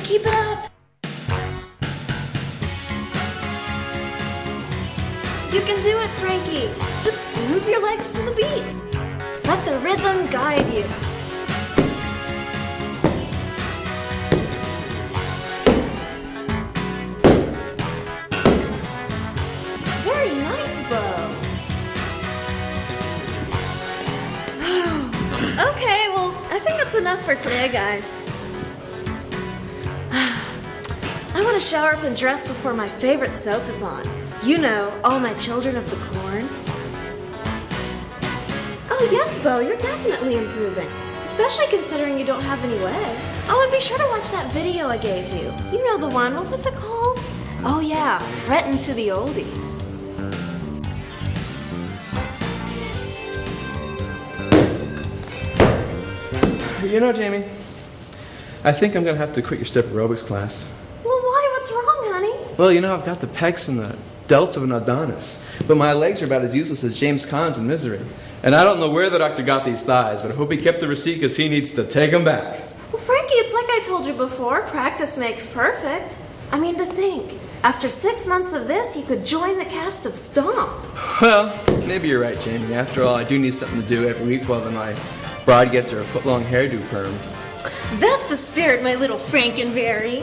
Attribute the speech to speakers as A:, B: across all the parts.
A: Keep it up. You can do it, Frankie. Just move your legs to the beat. Let the rhythm guide you. Very nice, Bo. Okay, well, I think that's enough for today, guys. I want to shower up and dress before my favorite soap is on. You know, All My Children of the Corn. Oh yes, Bo, you're definitely improving. Especially considering you don't have any legs. Oh, and be sure to watch that video I gave you. You know the one, what was it called? Oh yeah, Frettin' to the Oldies.
B: You know, Jamie, I think I'm going to have to quit your step aerobics class.
A: Well, why? What's wrong, honey?
B: Well, you know, I've got the pecs and the delts of an Adonis, but my legs are about as useless as James Caan's in Misery. And I don't know where the doctor got these thighs, but I hope he kept the receipt because he needs to take them back.
A: Well, Frankie, it's like I told you before, practice makes perfect. I mean, to think, after 6 months of this, you could join the cast of Stomp.
B: Well, maybe you're right, Jamie. After all, I do need something to do every week while my bride gets her foot-long hairdo perm.
A: That's the spirit, my little Frankenberry.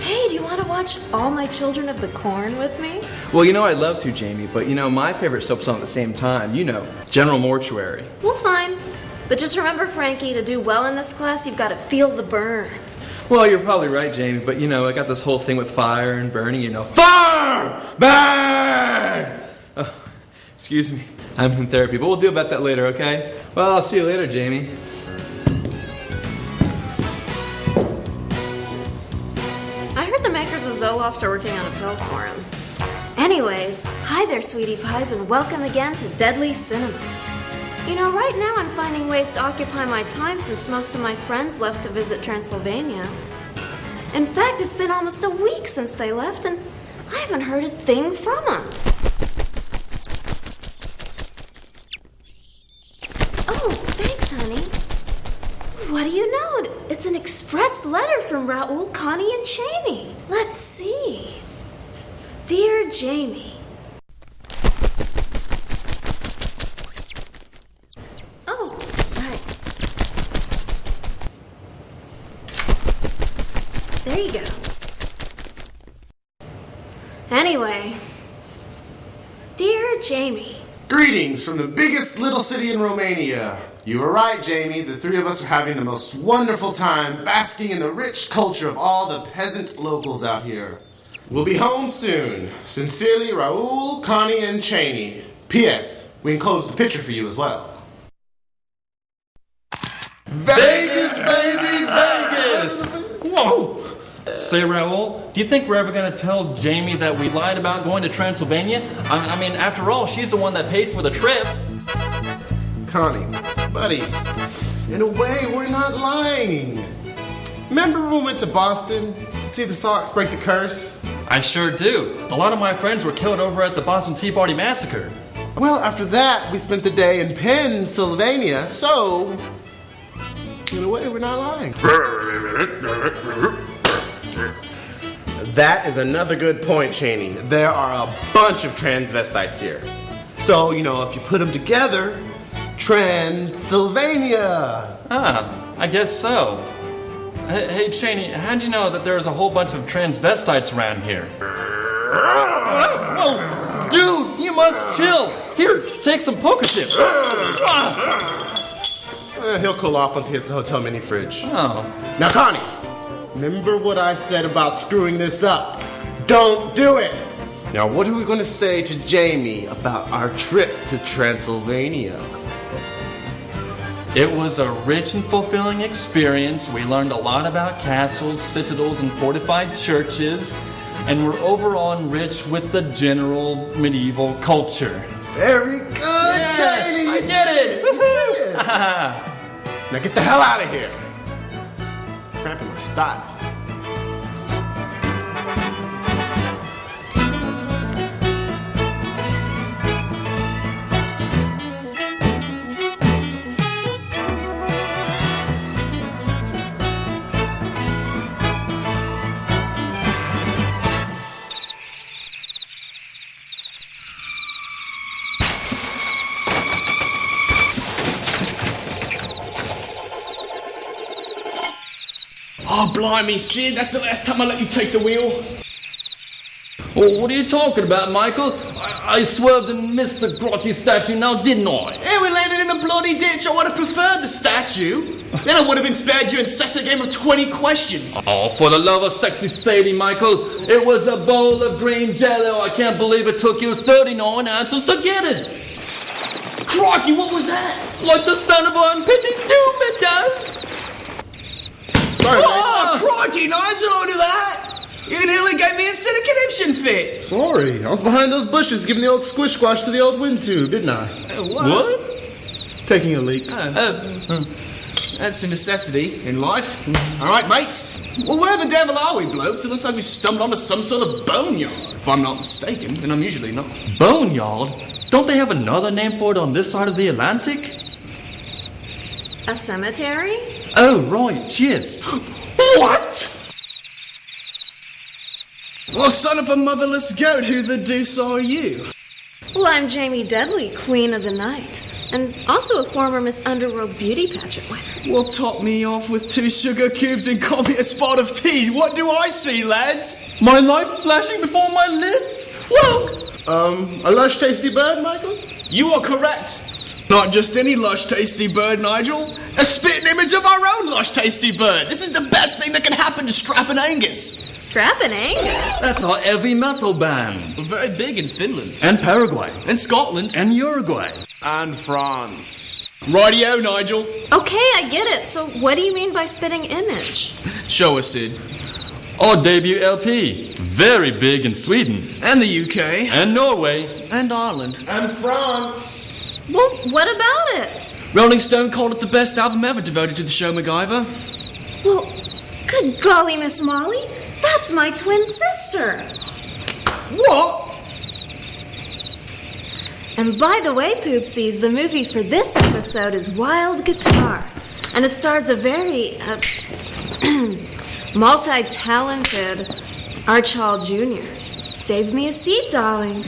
A: Hey, do you want to watch All My Children of the Corn with me?
B: Well, you know, I'd love to, Jamie, but you know, my favorite soap's on at the same time. You know, General Mortuary.
A: Well, fine. But just remember, Frankie, to do well in this class, you've got to feel the burn.
B: Well, you're probably right, Jamie, but you know, I got this whole thing with fire and burning, you know. Fire! Burn! Oh, excuse me. I'm in therapy, but we'll deal about that later, okay? Well, I'll see you later, Jamie.
A: I heard the makers of Zoloft are working on a pill for him. Anyways, hi there, sweetie pies, and welcome again to Deadly Cinema. You know, right now I'm finding ways to occupy my time since most of my friends left to visit Transylvania. In fact, it's been almost a week since they left, and I haven't heard a thing from them. Oh, thanks, honey. What do you know? It's an express letter from Raoul, Connie, and Jami. Let's see. Dear Jami. Oh, right. There you go. Anyway. Dear Jami.
C: Greetings from the biggest little city in Romania. You were right, Jamie. The three of us are having the most wonderful time basking in the rich culture of all the peasant locals out here. We'll be home soon. Sincerely, Raoul, Connie, and Cheney. P.S. We enclosed a picture for you as well.
D: Vegas, baby, Vegas! Whoa! Say, Raoul, do you think we're ever going to tell Jami that we lied about going to Transylvania? I mean, after all, she's the one that paid for the trip.
C: Connie, buddy, in a way, we're not lying. Remember when we went to Boston? See the socks break the curse?
D: I sure do. A lot of my friends were killed over at the Boston Tea Party Massacre.
C: Well, after that, we spent the day in Pennsylvania, so in a way, we're not lying. That is another good point, Cheney. There are a bunch of transvestites here. So, you know, if you put them together, Transylvania.
D: Ah, I guess so. Hey, Cheney, how'd you know that there's a whole bunch of transvestites around here? Whoa, dude, you must chill. Here, take some poker chips.
C: He'll cool off once he hits the hotel mini fridge.
D: Oh.
C: Now, Connie, remember what I said about screwing this up. Don't do it. Now, what are we going to say to Jamie about our trip to Transylvania?
D: It was a rich and fulfilling experience. We learned a lot about castles, citadels, and fortified churches, and were overall enriched with the general medieval culture.
C: Very good, Jamie.
D: I get it. Woohoo!
C: Now get the hell out of here. Cramping my style.
E: Oh, blimey, Sid, that's the last time I let you take the wheel.
D: Oh, what are you talking about, Michael? I swerved and missed the grotty statue now, didn't I?
E: Yeah, we landed in a bloody ditch. I would have preferred the statue. Then I would have been spared you incessant game of 20 questions.
D: Oh, for the love of sexy Sadie, Michael. It was a bowl of green jello. I can't believe it took you 39 answers to get it.
E: Crikey, what was that?
D: Like the son of unpitied doom, it does.
C: Sorry,
E: Oh, crikey, Nigel, don't do that. You nearly gave me a cynic conniption fit.
C: Sorry, I was behind those bushes giving the old squish squash to the old wind tube, didn't I?
E: What?
C: Taking a leak.
E: That's a necessity in life. All right, mates. Well, where the devil are we, blokes? It looks like we stumbled onto some sort of boneyard. If I'm not mistaken, and I'm usually not.
D: Boneyard? Don't they have another name for it on this side of the Atlantic?
A: A cemetery?
D: Oh, right, cheers.
E: What? Well, son of a motherless goat, who the deuce are you?
A: Well, I'm Jami Deadly, Queen of the Night, and also a former Miss Underworld beauty pageant winner.
E: Well, top me off with 2 sugar cubes and call me a spot of tea. What do I see, lads?
D: My life flashing before my lids?
E: Whoa!
C: A lush, tasty bird, Michael?
E: You are correct. Not just any lush, tasty bird, Nigel. A spitting image of our own lush, tasty bird. This is the best thing that can happen to Strappin' Angus.
A: Strappin' Angus?
D: That's our heavy metal band.
E: We're very big in Finland.
D: And Paraguay.
E: And Scotland.
D: And Uruguay.
C: And France.
E: Rightio, Nigel.
A: Okay, I get it. So what do you mean by spitting image?
E: Show us, Sid.
D: Our debut LP. Very big in Sweden.
E: And the UK.
D: And Norway.
E: And Ireland.
C: And France.
A: Well, what about it?
E: Rolling Stone called it the best album ever devoted to the show MacGyver.
A: Well, good golly, Miss Molly. That's my twin sister.
E: What?
A: And by the way, Poopsies, the movie for this episode is Wild Guitar. And it stars a very multi-talented Archibald Jr. Save me a seat, darling.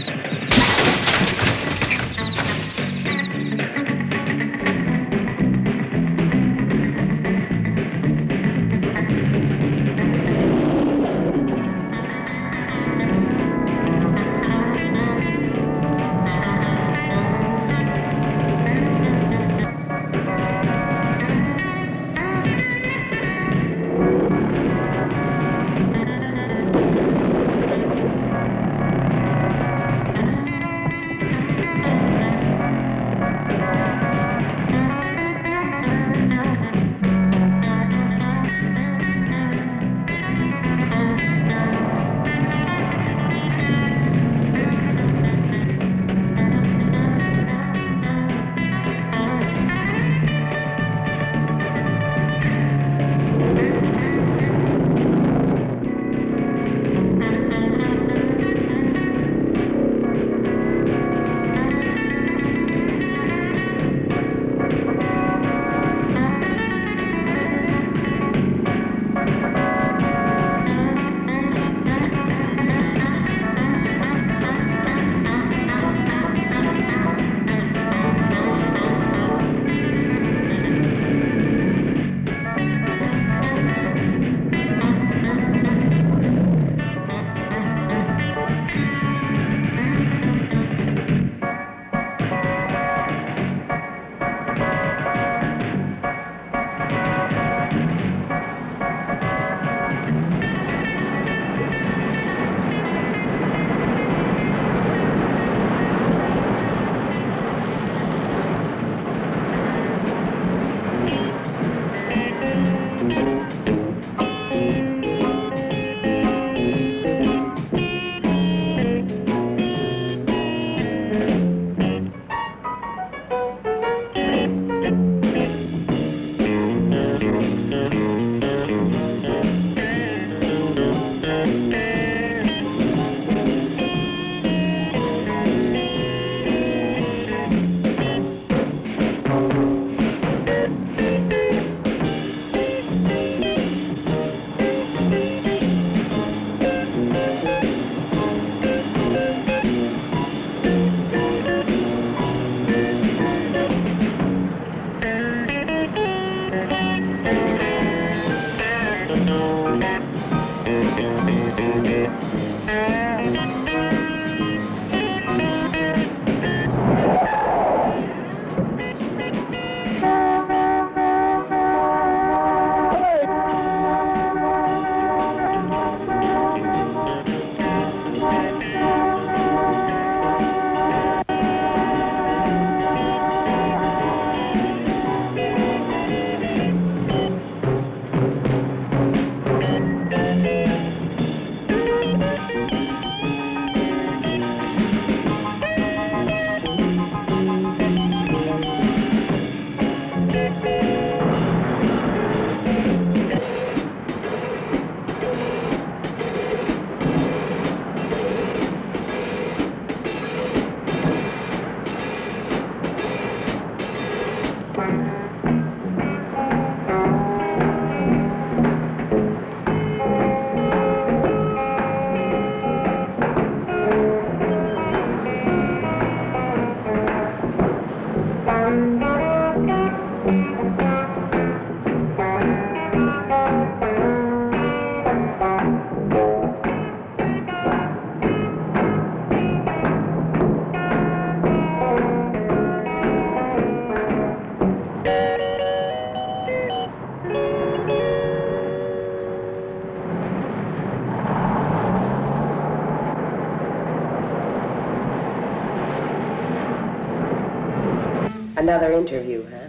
F: Another interview, huh?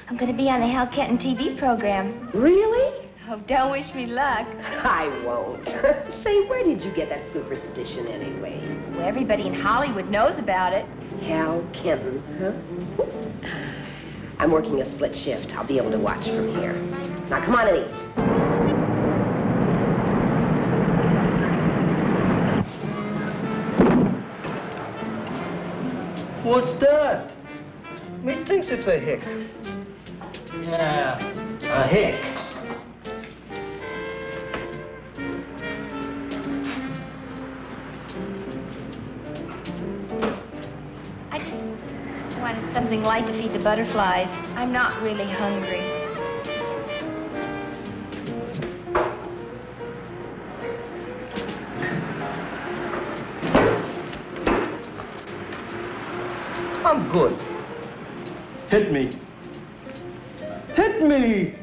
G: I'm going to be on the Hal Kenton TV program.
F: Really?
G: Oh, don't wish me luck.
F: I won't. Say, where did you get that superstition anyway?
G: Well, everybody in Hollywood knows about it.
F: Hal Kenton, huh? I'm working a split shift. I'll be able to watch from here. Now, come on and eat.
H: What's that? Me thinks it's a hick. Yeah, a hick.
G: I just wanted something light to feed the butterflies. I'm not really hungry.
H: I'm good. Hit me. Hit me!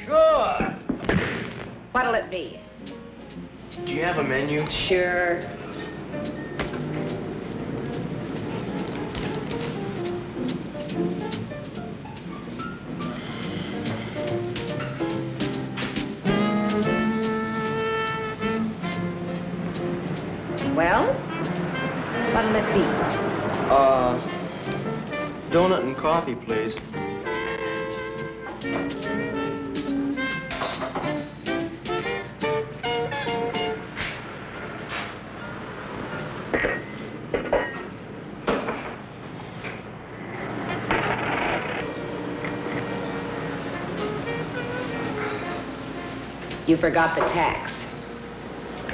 H: Sure.
F: What'll it be?
H: Do you have a menu?
F: Sure. Well, what'll it be?
H: Donut and coffee, please.
F: You forgot the tax.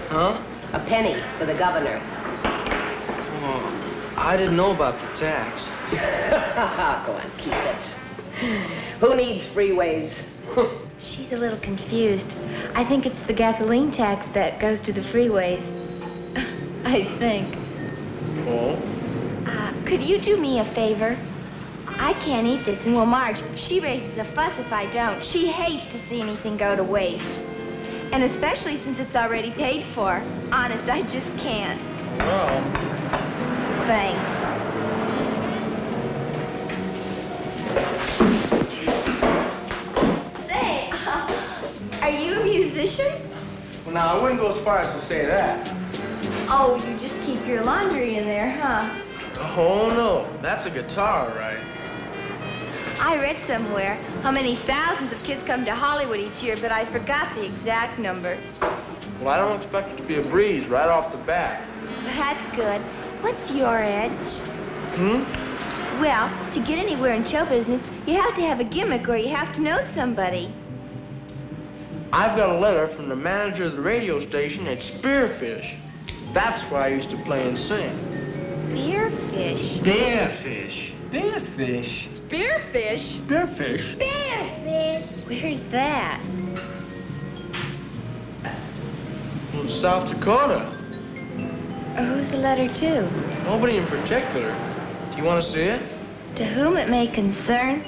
H: Huh?
F: A penny for the governor.
H: Oh, I didn't know about the tax.
F: Go on, keep it. Who needs freeways?
G: She's a little confused. I think it's the gasoline tax that goes to the freeways. I think.
H: Oh?
G: Could you do me a favor? I can't eat this, and well, Marge, she raises a fuss if I don't. She hates to see anything go to waste. And especially since it's already paid for. Honest, I just can't.
H: Well.
G: Thanks. Say, are you a musician?
H: Well, now, I wouldn't go as far as to say that.
G: Oh, you just keep your laundry in there, huh?
H: Oh, no. That's a guitar, right?
G: I read somewhere how many thousands of kids come to Hollywood each year, but I forgot the exact number.
H: Well, I don't expect it to be a breeze right off the bat.
G: That's good. What's your edge?
H: Hmm?
G: Well, to get anywhere in show business, you have to have a gimmick or you have to know somebody.
H: I've got a letter from the manager of the radio station at Spearfish. That's where I used to play and sing.
G: Spearfish?
H: Spearfish. Spearfish.
G: Spearfish?
H: Spearfish.
G: Spearfish. Where's that?
H: Well, South Dakota.
G: Who's the letter to?
H: Nobody in particular. Do you want to see it?
G: To whom it may concern?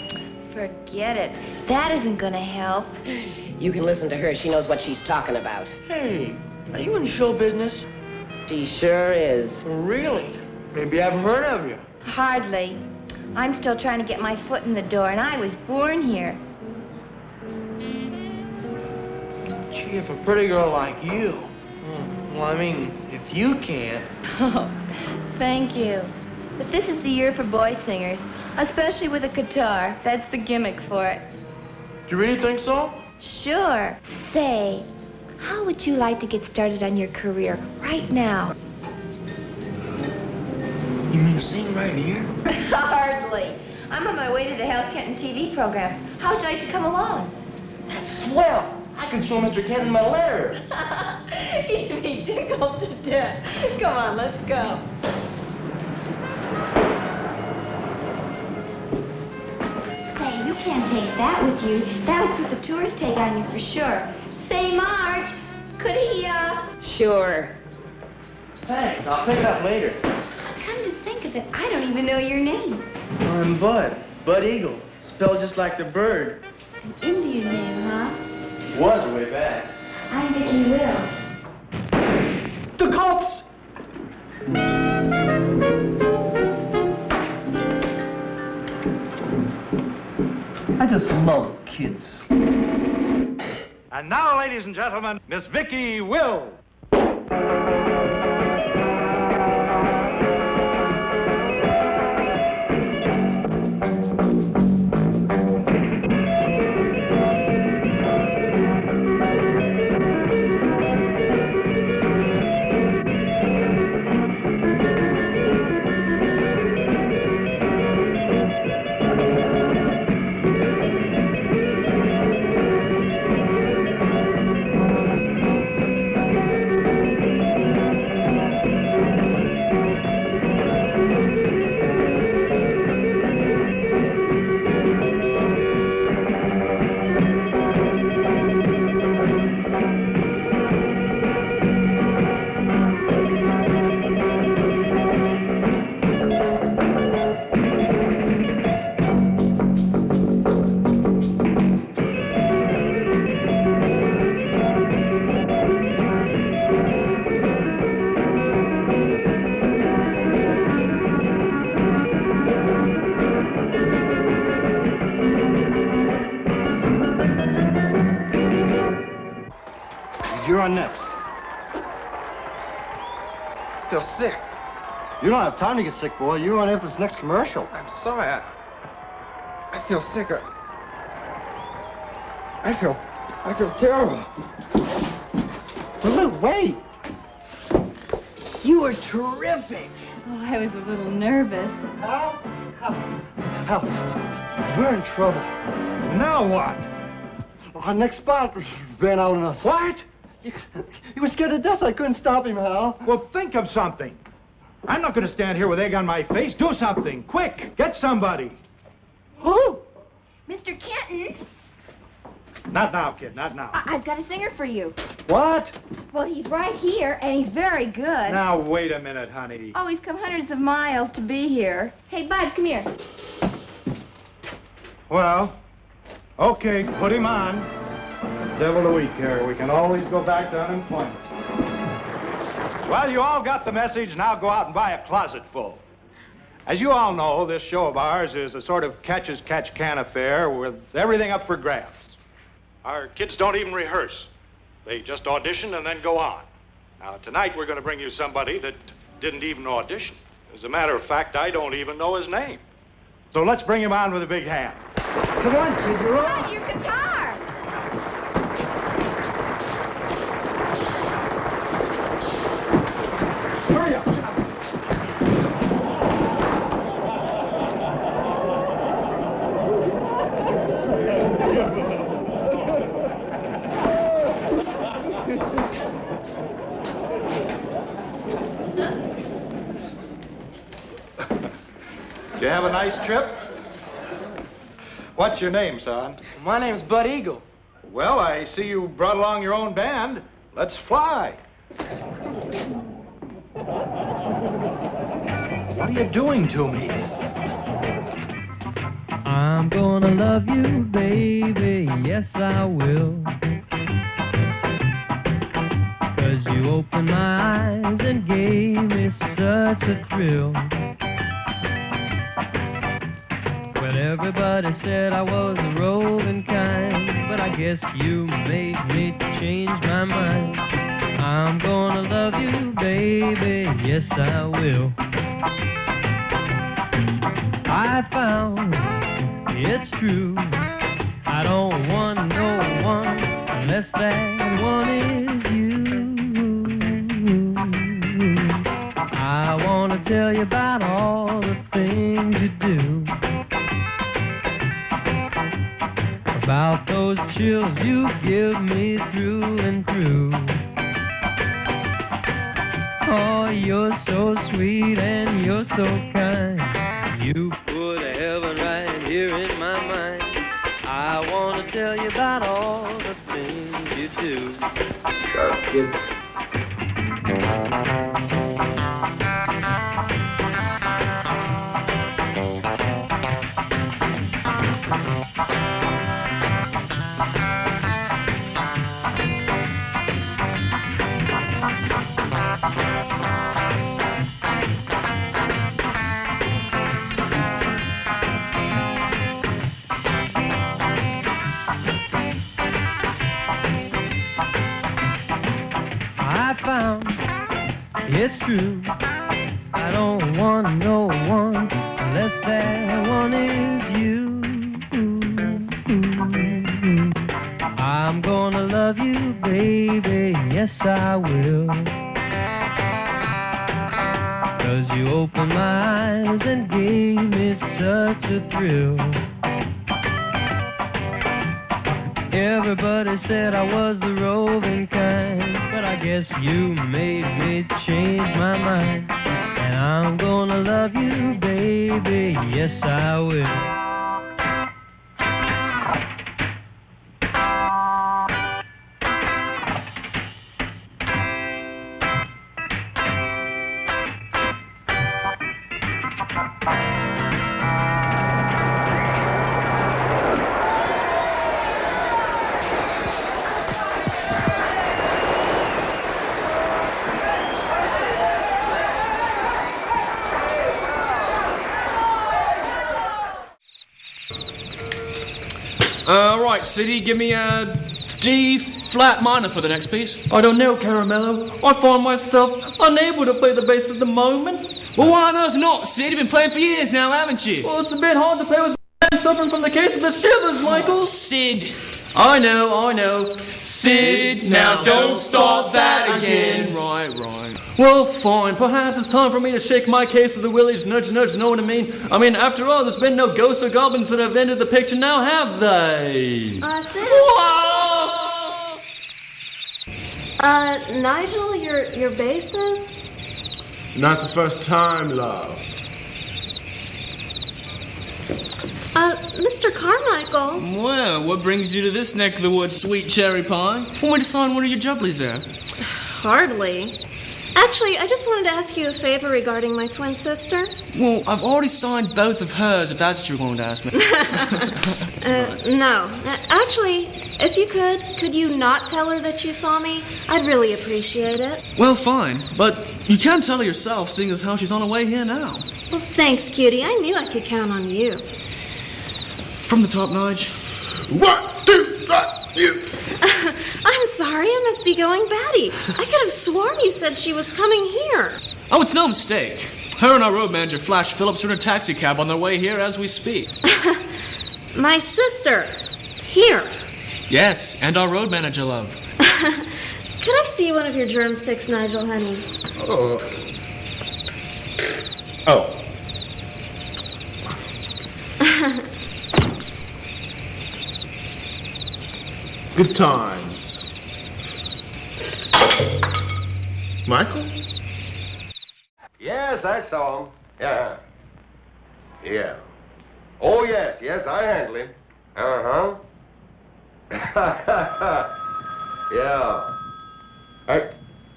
G: Forget it. That isn't going to help.
F: You can listen to her. She knows what she's talking about.
H: Hey, are you in show business?
F: She sure is.
H: Really? Maybe I've heard of you.
G: Hardly. I'm still trying to get my foot in the door, and I was born here.
H: Gee, if a pretty girl like you... Well, I mean, if you can't...
G: Oh, thank you. But this is the year for boy singers, especially with a guitar. That's the gimmick for it.
H: Do you really think so?
G: Sure. Say, how would you like to get started on your career right now?
H: You mean sing right here?
G: Hardly. I'm on my way to the Hal Kenton TV program. How would you like to come along?
H: That's swell. I can show Mr. Kenton my letter.
G: He'd be tickled to death. Come on, let's go. Say, you can't take that with you. That would put the tourist tag on you for sure. Say, Marge, could he,
F: Sure.
H: Thanks. I'll pick it up later.
G: Come to think of it, I don't even know your name.
H: I'm Bud. Bud Eagle. Spelled just like the bird.
G: An Indian name, huh?
H: Was way back.
G: I'm Vicki Wills.
H: The cops!
I: I just love kids.
J: And now, ladies and gentlemen, Miss Vicky Will.
I: You're on next.
H: I feel sick.
I: You don't have time to get sick, boy. You're on after this next commercial.
H: I'm sorry. I feel sick. I feel terrible.
I: But look, wait. You were terrific.
K: Well, I was a little nervous.
I: Hal, we're in trouble.
J: Now what?
I: Our next spot ran out on us.
J: What?
I: He was scared to death. I couldn't stop him, Hal.
J: Well, think of something. I'm not going to stand here with egg on my face. Do something. Quick. Get somebody.
I: Who?
G: Mr. Kenton,
J: Not now, kid. Not now.
G: I've got a singer for you.
J: What?
G: Well, he's right here, and he's very good.
J: Now, wait a minute, honey.
G: Oh, he's come hundreds of miles to be here. Hey, Bud, come here.
J: Well, okay, put him on. Devil a week here. We can always go back to unemployment. Well, you all got the message. Now go out and buy a closet full. As you all know, this show of ours is a sort of catch-as-catch-can affair with everything up for grabs. Our kids don't even rehearse. They just audition and then go on. Now, tonight we're going to bring you somebody that didn't even audition. As a matter of fact, I don't even know his name. So let's bring him on with a big hand.
I: Come on, kid, you're on.
G: Bud, your guitar.
I: Hurry up.
J: Did you have a nice trip? What's your name, son?
H: My name's Bud Eagle.
J: Well, I see you brought along your own band. Let's fly. What are you doing to me?
L: I'm gonna love you, baby, yes I will. 'Cause you opened my eyes and gave me such a thrill. Well, everybody said I was a roving kind, but I guess you made me change my mind. I'm gonna love you, baby, yes I will. I found it's true, I don't want no one unless that one is you. I want to tell you about all the things you do, about those chills you give me through and through. Oh, you're so sweet and you're so kind. You put heaven right here in my mind. I want to tell you about all the things you do.
H: Sharp kid.
L: it's true. I don't want no one unless that one is you. I'm gonna love you, baby, yes I will. 'Cause you opened my eyes and gave me such a thrill. Everybody said I was the roving kind, but I guess you made me change my mind. And I'm gonna love you, baby, yes I will.
E: Right, City, give me a D flat minor for the next piece.
D: I don't know, Caramello. I find myself unable to play the bass at the moment.
E: Well, why on earth not, Sid? You've been playing for years now, haven't you?
D: Well, it's a bit hard to play with suffering from the case of the shivers, Michael.
E: Sid.
D: I know.
E: Sid, now don't start that again. Right.
D: Well, fine. Perhaps it's time for me to shake my case of the willies. Nudge, nudge, know what I mean? I mean, after all, there's been no ghosts or goblins that have entered the picture now, have they?
A: Sid? Nigel, your basses?
C: Not the first time, love.
A: Mr. Carmichael.
E: Well, what brings you to this neck of the woods, sweet cherry pie? Want me to sign one of your jubblies there?
A: Hardly. Actually, I just wanted to ask you a favor regarding my twin sister.
E: Well, I've already signed both of hers, if that's what you're going to ask me.
A: No. Actually, if you could you not tell her that you saw me? I'd really appreciate it.
E: Well, fine. But you can tell her yourself, seeing as how she's on her way here now.
A: Well, thanks, cutie. I knew I could count on you.
E: From the top, Nige.
C: 1, 2, 3, you.
A: I'm sorry, I must be going batty. I could have sworn you said she was coming here.
E: Oh, it's no mistake. Her and our road manager, Flash Phillips, are in a taxi cab on their way here as we speak.
A: My sister. Here.
E: Yes, and our road manager, love.
A: Could I see one of your drumsticks, Nigel, honey?
C: Oh. Good times. Michael?
M: Yes, I saw him. Yeah. Oh, yes, I handled him. Uh-huh. Yeah.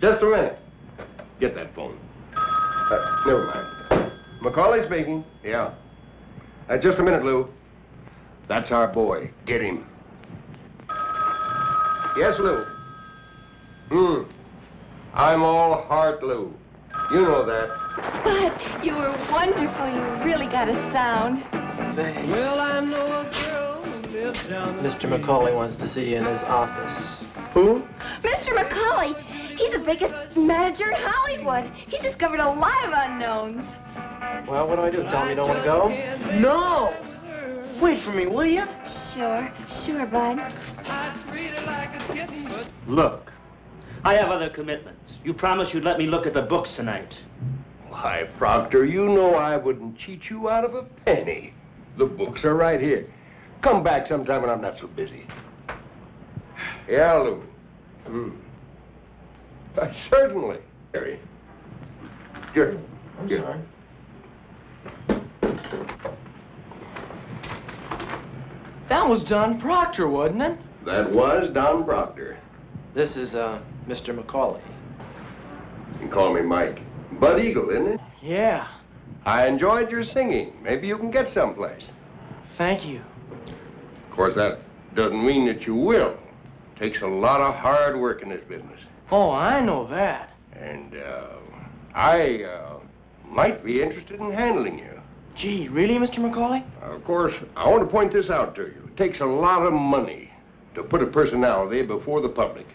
M: Just a minute. Get that phone. Never mind. Macaulay speaking. Yeah. Just a minute, Lou. That's our boy. Get him. Yes, Lou. I'm all heart, Lou. You know that.
G: Bud, you were wonderful. You really got a sound.
H: Thanks.
L: Well, I know a girl who lives down the
H: Mr. Macaulay wants to see you in his office.
M: Who?
G: Mr. Macaulay, he's the biggest manager in Hollywood. He's discovered a lot of unknowns.
H: Well, what do I do? Tell him you don't want to go?
N: No! Wait for me, will you?
G: Sure, bud.
N: Look, I have other commitments. You promised you'd let me look at the books tonight.
M: Why, Proctor, you know I wouldn't cheat you out of a penny. The books are right here. Come back sometime when I'm not so busy. Yeah, Lou. Certainly. Harry. Sure.
H: I'm sorry. That was Don Proctor, wasn't it?
M: That was Don Proctor.
H: This is, Mr. Macaulay.
M: You can call me Mike. Bud Eagle, isn't it?
H: Yeah.
M: I enjoyed your singing. Maybe you can get someplace.
H: Thank you.
M: Of course, that doesn't mean that you will. Takes a lot of hard work in this business.
H: Oh, I know that.
M: And, I might be interested in handling you.
H: Gee, really, Mr. Macaulay?
M: Of course, I want to point this out to you. It takes a lot of money to put a personality before the public.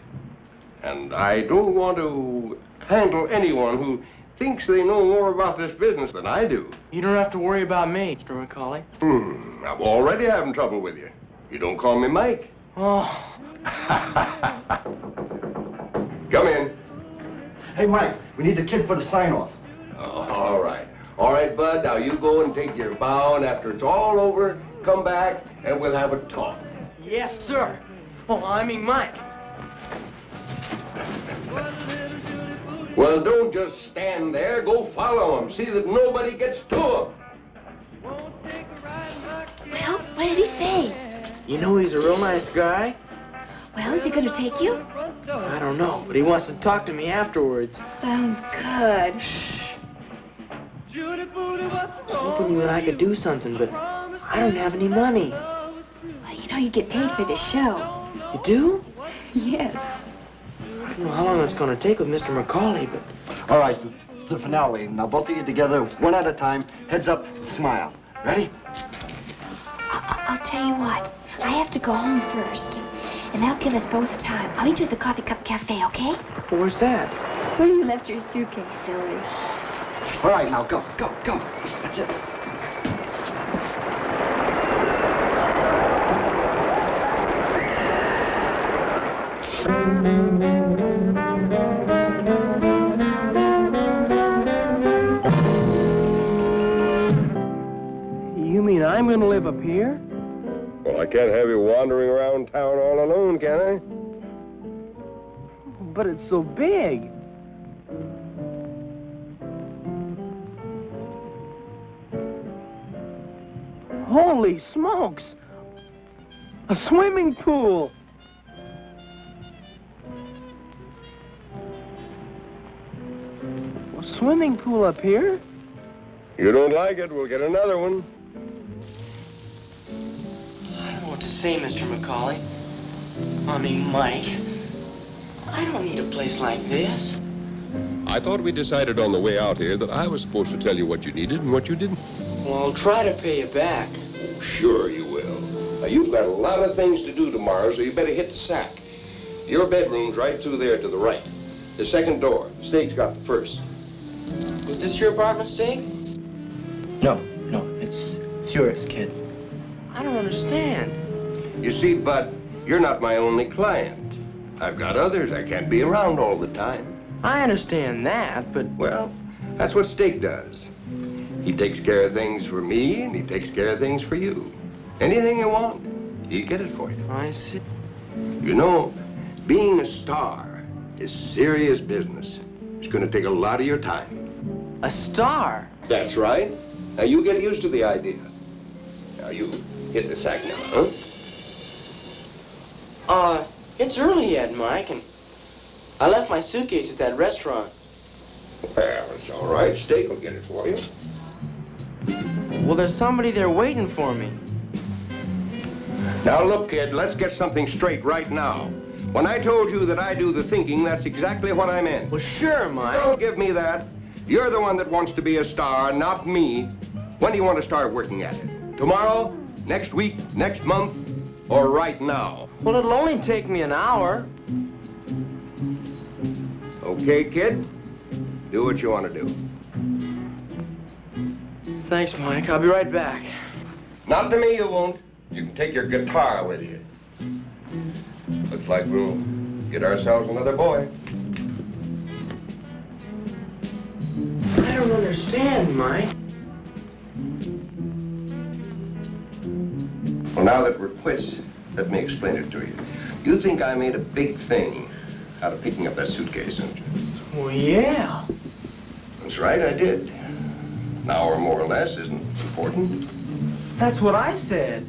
M: And I don't want to handle anyone who thinks they know more about this business than I do.
H: You don't have to worry about me, Mr. Macaulay.
M: I'm already having trouble with you. You don't call me Mike.
H: Oh.
M: Come in.
I: Hey, Mike, we need the kid for the sign-off.
M: Oh, all right. All right, Bud, now you go and take your bow, and after it's all over, come back, and we'll have a talk.
H: Yes, sir. Oh, I mean Mike.
M: Well, don't just stand there. Go follow him. See that nobody gets to him.
G: Well, what did he say?
H: You know he's a real nice guy.
G: Well, is he going to take you?
H: I don't know, but he wants to talk to me afterwards.
G: Sounds good.
H: I was hoping you and I could do something, but I don't have any money.
G: Well, you know you get paid for this show.
H: You do?
G: Yes.
H: I don't know how long it's going to take with Mr. Macaulay, but...
I: All right, the finale. Now, both of you together, one at a time, heads up, smile. Ready?
G: I'll tell you what. I have to go home first, and that'll give us both time. I'll meet you at the Coffee Cup Cafe, okay?
H: Where's that?
G: Where you left your suitcase, silly.
I: All right, now, go. That's it.
H: You mean I'm going to live up here?
M: Well, I can't have you wandering around town all alone, can I?
H: But it's so big. Holy smokes! A swimming pool! A swimming pool up here?
M: You don't like it, we'll get another one.
H: I don't know what to say, Mr. Macaulay. I mean, Mike. I don't need a place like this.
O: I thought we decided on the way out here that I was supposed to tell you what you needed and what you didn't.
H: Well, I'll try to pay you back.
M: Oh, sure you will. Now, you've got a lot of things to do tomorrow, so you better hit the sack. Your bedroom's right through there to the right. The second door. Steak's got the first.
H: Was this your apartment, Steak?
I: No, it's yours, kid.
H: I don't understand.
M: You see, Bud, you're not my only client. I've got others. I can't be around all the time.
H: I understand that, but...
M: Well, that's what Steak does. He takes care of things for me, and he takes care of things for you. Anything you want, he'll get it for you.
H: I see.
M: You know, being a star is serious business. It's going to take a lot of your time.
H: A star?
M: That's right. Now, you get used to the idea. Now, you hit the sack now, huh?
H: It's early yet, Mike, and I left my suitcase at that restaurant.
M: Well, it's all right. Steak will get it for you.
H: Well, there's somebody there waiting for me.
M: Now, look, kid, let's get something straight right now. When I told you that I do the thinking, that's exactly what I meant.
H: Well, sure, Mike.
M: Don't give me that. You're the one that wants to be a star, not me. When do you want to start working at it? Tomorrow? Next week? Next month? Or right now?
H: Well, it'll only take me an hour.
M: Okay, kid? Do what you want to do.
H: Thanks, Mike. I'll be right back.
M: Not to me, you won't. You can take your guitar with you. Looks like we'll get ourselves another boy.
H: I don't understand, Mike.
M: Well, now that we're quits, let me explain it to you. You think I made a big thing out of picking up that suitcase, don't you?
H: Well, yeah.
M: That's right, I did. An hour more or less isn't important.
H: That's what I said.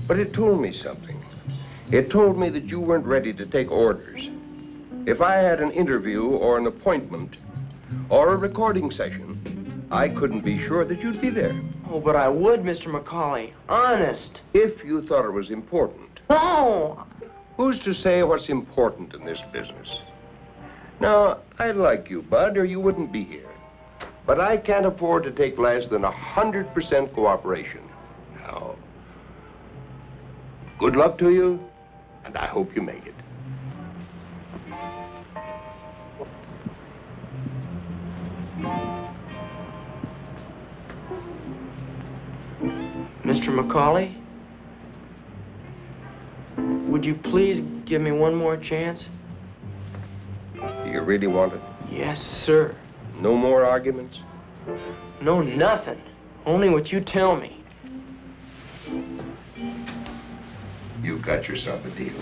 M: But it told me something. It told me that you weren't ready to take orders. If I had an interview or an appointment or a recording session, I couldn't be sure that you'd be there.
H: Oh, but I would, Mr. Macaulay. Honest.
M: If you thought it was important.
H: No!
M: Who's to say what's important in this business? Now, I like you, Bud, or you wouldn't be here. But I can't afford to take less than 100% cooperation. Now, good luck to you, and I hope you make it.
H: Mr. McCauley? Would you please give me one more chance?
M: Do you really want it?
H: Yes, sir.
M: No more arguments?
H: No, nothing. Only what you tell me.
M: You got yourself a deal.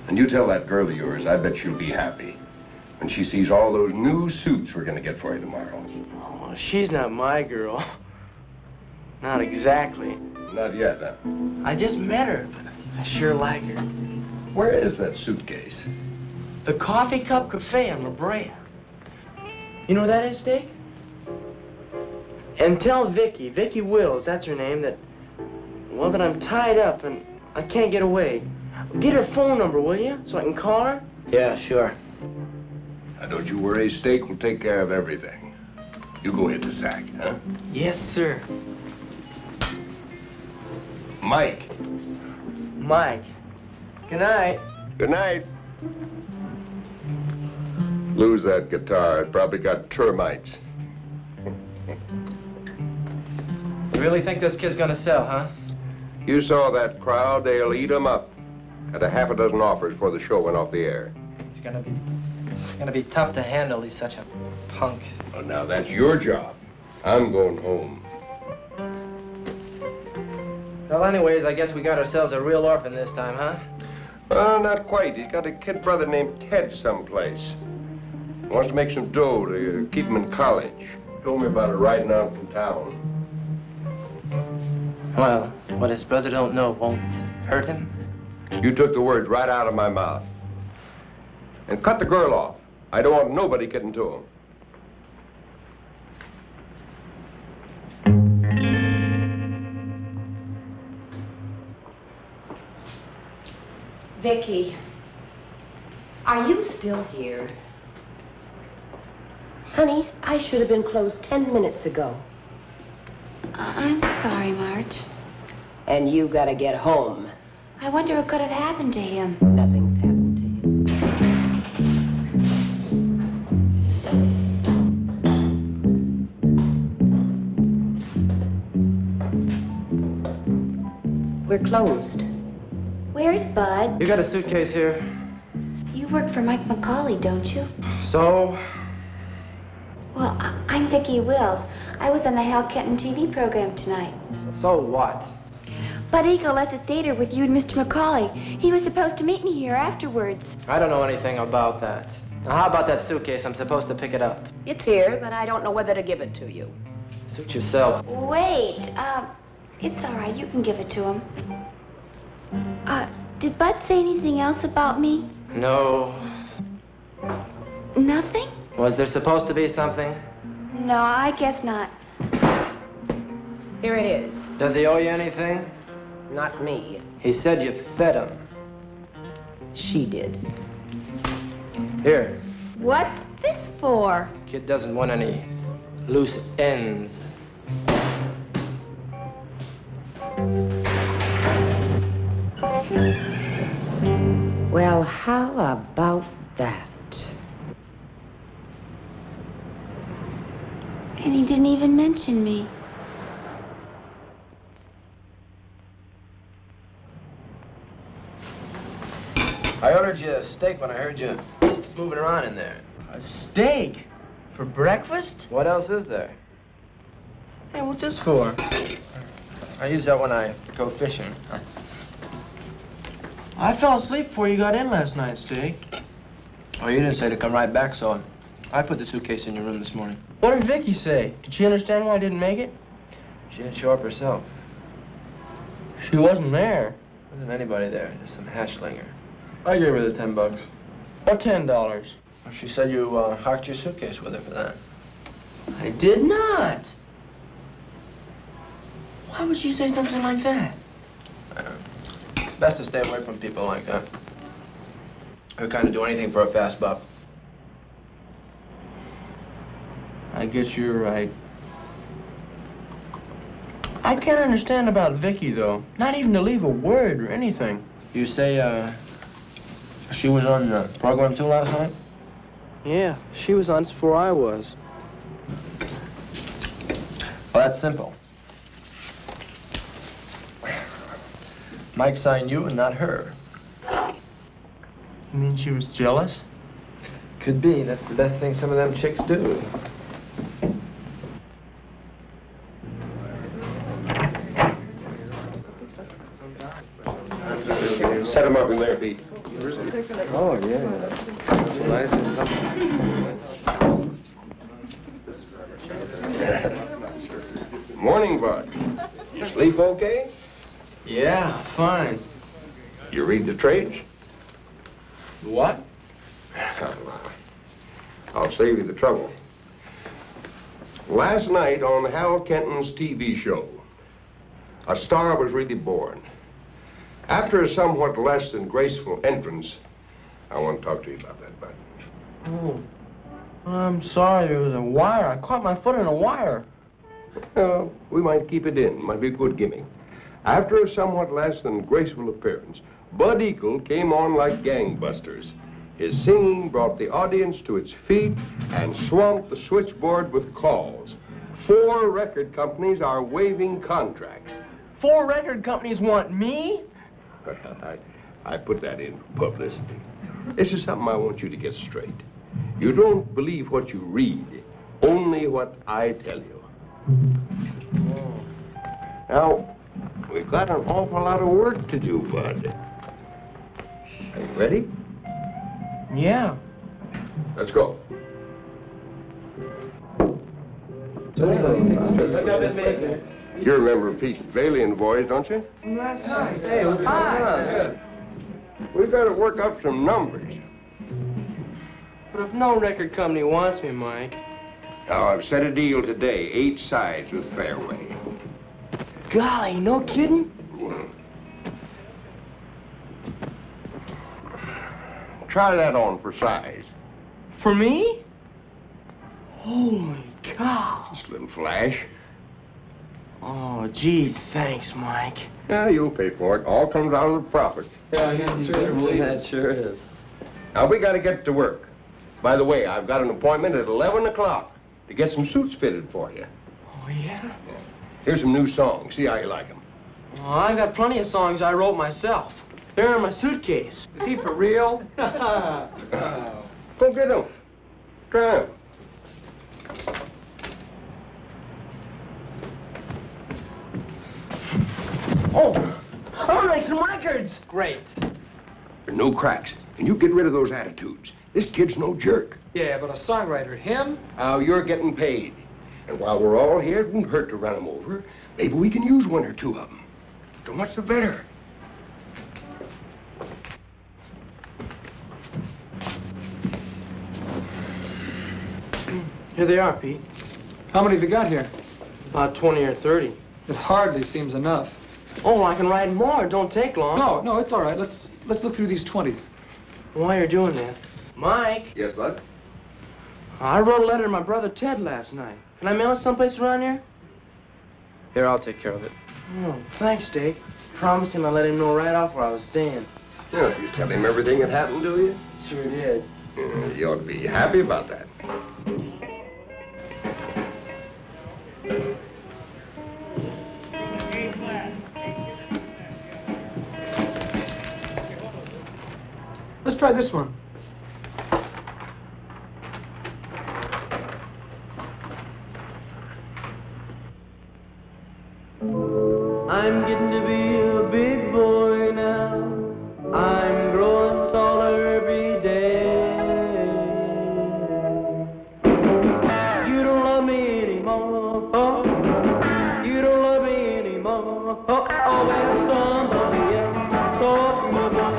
M: And you tell that girl of yours, I bet she'll be happy when she sees all those new suits we're gonna get for you tomorrow.
H: Oh, she's not my girl. Not exactly.
M: Not yet, huh?
H: I just met her, but I sure like her.
M: Where is that suitcase?
H: The Coffee Cup Cafe on La Brea. You know where that is, Dick? And tell Vicky Wills, that's her name, that I'm tied up and I can't get away. Get her phone number, will you, so I can call her? Yeah, sure.
M: Now, don't you worry, Steak will take care of everything. You go hit the sack, huh?
H: Yes, sir.
M: Mike.
H: Mike. Good night.
M: Good night. Lose that guitar. It probably got termites.
H: You really think this kid's gonna sell, huh?
M: You saw that crowd. They'll eat 'em up. Had a half a dozen offers before the show went off the air.
H: It's gonna be tough to handle. He's such a punk.
M: Well, now, that's your job. I'm going home.
H: Well, anyways, I guess we got ourselves a real orphan this time, huh?
M: Well, not quite. He's got a kid brother named Ted someplace. He wants to make some dough to keep him in college. Told me about it riding out from town.
H: Well, what his brother don't know won't hurt him.
M: You took the words right out of my mouth. And cut the girl off. I don't want nobody getting to him.
F: Vicky, are you still here? Honey, I should have been closed 10 minutes ago.
G: I'm sorry, Marge.
F: And you gotta get home.
G: I wonder what could have happened to him.
F: Nothing's happened to him. We're closed.
G: Where's Bud?
H: You got a suitcase here.
G: You work for Mike McCauley, don't you?
H: So?
G: Well, I'm Vicky Wills. I was on the Hal Kenton TV program tonight.
H: So what?
G: Bud Eagle at the theater with you and Mr. McCauley. He was supposed to meet me here afterwards.
H: I don't know anything about that. Now, how about that suitcase? I'm supposed to pick it up.
F: It's here, but I don't know whether to give it to you.
H: Suit yourself.
G: Wait, it's all right. You can give it to him. Did Bud say anything else about me?
H: No.
G: Nothing?
H: Was there supposed to be something?
G: No, I guess not.
F: Here it is.
H: Does he owe you anything?
F: Not me.
H: He said you fed him.
F: She did.
H: Here.
G: What's this for?
H: Kid doesn't want any loose ends.
F: Well, how about that?
G: And he didn't even mention me.
H: I ordered you a steak when I heard you moving around in there. A steak? For breakfast? What else is there? Hey, what's this for? I use that when I go fishing. I fell asleep before you got in last night, Steak. Oh, you didn't say to come right back, so I put the suitcase in your room this morning. What did Vicky say? Did she understand why I didn't make it? She didn't show up herself. She wasn't there. There wasn't anybody there, just some hatchlinger. I gave her the $10. Or $10. Well, she said you hocked your suitcase with her for that. I did not. Why would she say something like that? It's best to stay away from people like that. Who kind of do anything for a fast buck. I guess you're right. I can't understand about Vicky, though. Not even to leave a word or anything. You say, she was on the program, too, last night? Yeah, she was on before I was. that's simple. Mike signed you and not her.
P: You mean she was jealous?
H: Could be. That's the best thing some of them chicks do.
M: Set him up in there, Pete.
H: Oh, yeah.
M: Morning, Bud. You sleep okay?
H: Yeah, fine.
M: You read the trades?
H: What?
M: I'll save you the trouble. Last night on Hal Kenton's TV show, a star was really born. After a somewhat less than graceful entrance, I want to talk to you about that, Bud.
H: Oh, I'm sorry. There was a wire. I caught my foot in a wire.
M: We might keep it in. Might be a good gimmick. After a somewhat less than graceful appearance, Bud Eagle came on like gangbusters. His singing brought the audience to its feet and swamped the switchboard with calls. 4 record companies are waiving contracts.
H: 4 record companies want me?
M: I put that in for publicity. This is something I want you to get straight. You don't believe what you read, only what I tell you. Now, we've got an awful lot of work to do, Bud. Are you ready?
H: Yeah.
M: Let's go. You remember Pete Bailey and the boys, don't you?
H: From last night. Hey, what's going on?
M: We've got to work up some numbers.
H: But if no record company wants me, Mike.
M: Now, I've set a deal today, 8 sides with Fairway.
H: Golly, no kidding?
M: Try that on for size.
H: For me? Holy cow.
M: Just a little flash.
H: Oh, gee, thanks, Mike.
M: Yeah, you'll pay for it. All comes out of the profit.
H: Yeah, that sure is.
M: Now, we got to get to work. By the way, I've got an appointment at 11 o'clock to get some suits fitted for you.
H: Oh, yeah?
M: Here's some new songs. See how you like them.
H: Oh, I got plenty of songs I wrote myself. They're in my suitcase.
Q: Is he for real?
M: Go get them. Try them.
H: Oh, I want to make some records. Great.
M: There are no cracks. And you get rid of those attitudes. This kid's no jerk.
Q: Yeah, but a songwriter, him?
M: Now, you're getting paid. And while we're all here, it won't hurt to run him over. Maybe we can use 1 or 2 of them. So much the better.
H: Here they are, Pete.
Q: How many have you got here?
H: About 20 or 30.
Q: It hardly seems enough.
H: Oh, I can write more. It don't take long.
Q: No, it's all right. Let's look through these 20.
H: While you're doing that, Mike.
M: Yes, Bud?
H: I wrote a letter to my brother Ted last night. Can I mail it someplace around here?
R: Here, I'll take care of it.
H: Oh, thanks, Dave. Promised him I'd let him know right off where I was staying.
M: Yeah, you tell him everything that happened to you?
H: Sure did.
M: You ought to be happy about that.
Q: Let's try this one.
L: I'm getting to be a big boy now. I'm growing taller every day. You don't love me anymore. Oh, you don't love me anymore. Oh, oh, well, somebody else taught me about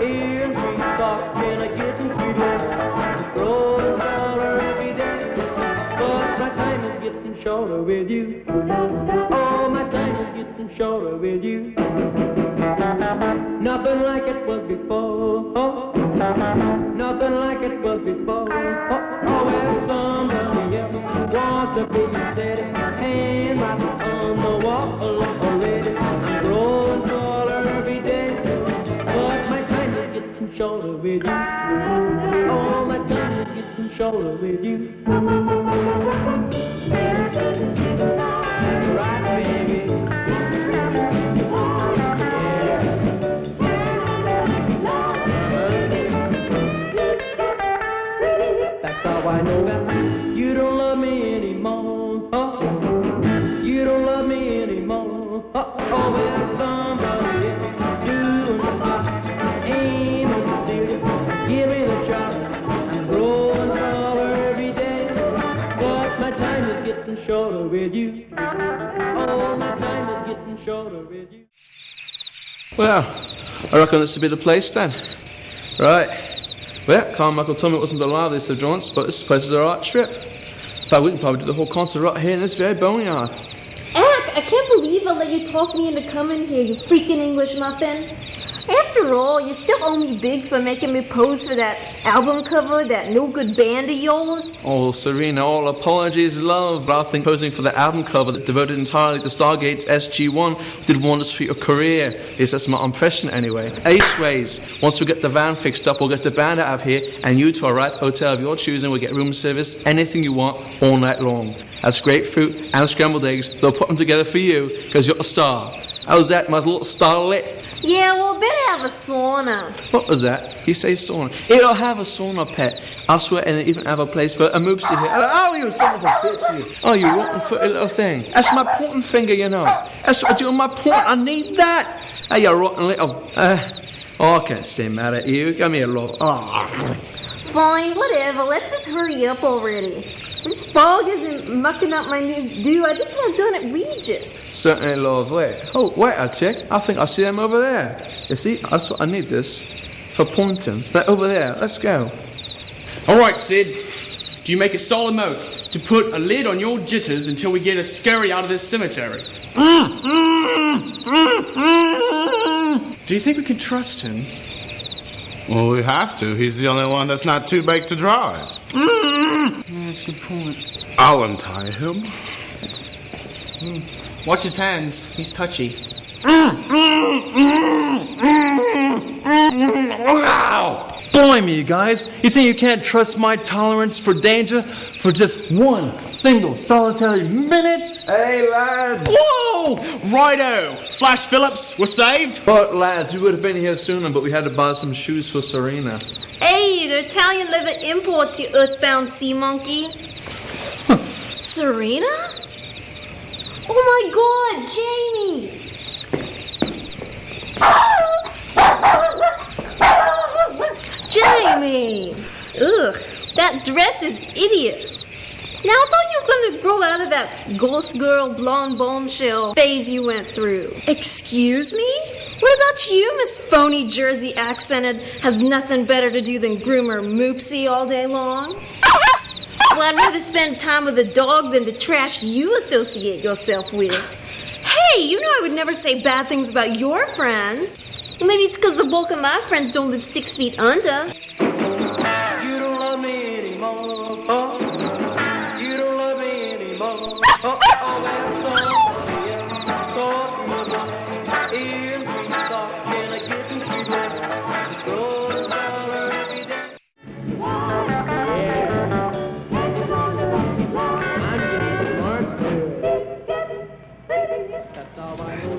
L: ear and sweet talk and a getting sweet love. Growing taller every day, but my time is getting shorter with you. Oh, my time is getting shorter with you. Nothing like it was before. Oh, nothing like it was before. Oh, well, somebody else wants to be steady and right on the wall already. I'm growing taller every day, but my time is getting shorter with you. Oh, my time is getting shorter with you. Oh, well, somebody else doing the job. Ain't no mistake, give me the job. I'm growing taller every day, but my time is getting shorter with you. Oh, my time is getting shorter with you.
B: Well, I reckon this will be the place then. Right. Well, Carmichael told me it wasn't the liveliest of joints, but this place is a right trip. In fact, we can probably do the whole concert right here in this very boneyard.
A: Eck, I can't believe I let you talk me into coming here, you freaking English muffin. After all, you still owe me big for making me pose for that album cover, that no-good band of yours.
B: Oh, Serena, all apologies, love, but I think posing for the album cover that devoted entirely to Stargate's SG-1 did wonders for your career. At least that's my impression anyway. Aceways, once we get the van fixed up, we'll get the band out of here, and you to a right hotel of your choosing will get room service, anything you want, all night long. That's grapefruit and scrambled eggs. They'll put them together for you, because you're a star. How's that, my little starlet?
A: Yeah, well, better have a sauna.
B: What was that? You say sauna. It'll have a sauna, pet. I swear, and it even have a place for a moopsie here. Oh, you son of a bitch, you. Oh, you rotten-footed little thing. That's my pointing finger, you know. That's what I do with my point. I need that. Hey, you rotten little... oh, I can't stay mad at you. Give me a love. Oh.
A: Fine, whatever. Let's just hurry up already. This fog isn't mucking up my new do. I just haven't done it Regis.
B: Certainly, love. Wait. Oh, wait a check. I think I see them over there. You see, that's what I need this for pointing. Right over there. Let's go.
E: All right, Sid. Do you make a solemn oath to put a lid on your jitters until we get a scurry out of this cemetery? Do you think we can trust him?
C: Well, we have to. He's the only one that's not too big to drive.
E: That's a good point.
C: I'll untie him.
E: Watch his hands. He's touchy.
D: Wow! Blimey, you guys. You think you can't trust my tolerance for danger for just one single solitary minute?
B: Hey, lads.
E: Whoa! Righto. Flash Phillips, we're saved.
B: But, lads, we would have been here sooner, but we had to buy some shoes for Serena.
A: Hey, they're Italian leather imports, you earthbound sea monkey. Serena? Oh my God, Jamie! Jamie! Ugh, that dress is hideous. Now, I thought you were going to grow out of that ghost girl, blonde bombshell phase you went through. Excuse me? What about you, Miss Phony Jersey accented, has nothing better to do than groom her moopsie all day long? Well, I'd rather spend time with a dog than the trash you associate yourself with. Hey, you know I would never say bad things about your friends. Well, maybe it's because the bulk of my friends don't live 6 feet under.
L: You don't love me anymore. Oh, you don't love me anymore. Oh, oh, well, somebody else taught me about ears we stop. Can I get some sweet rest? Throw the dollar every day.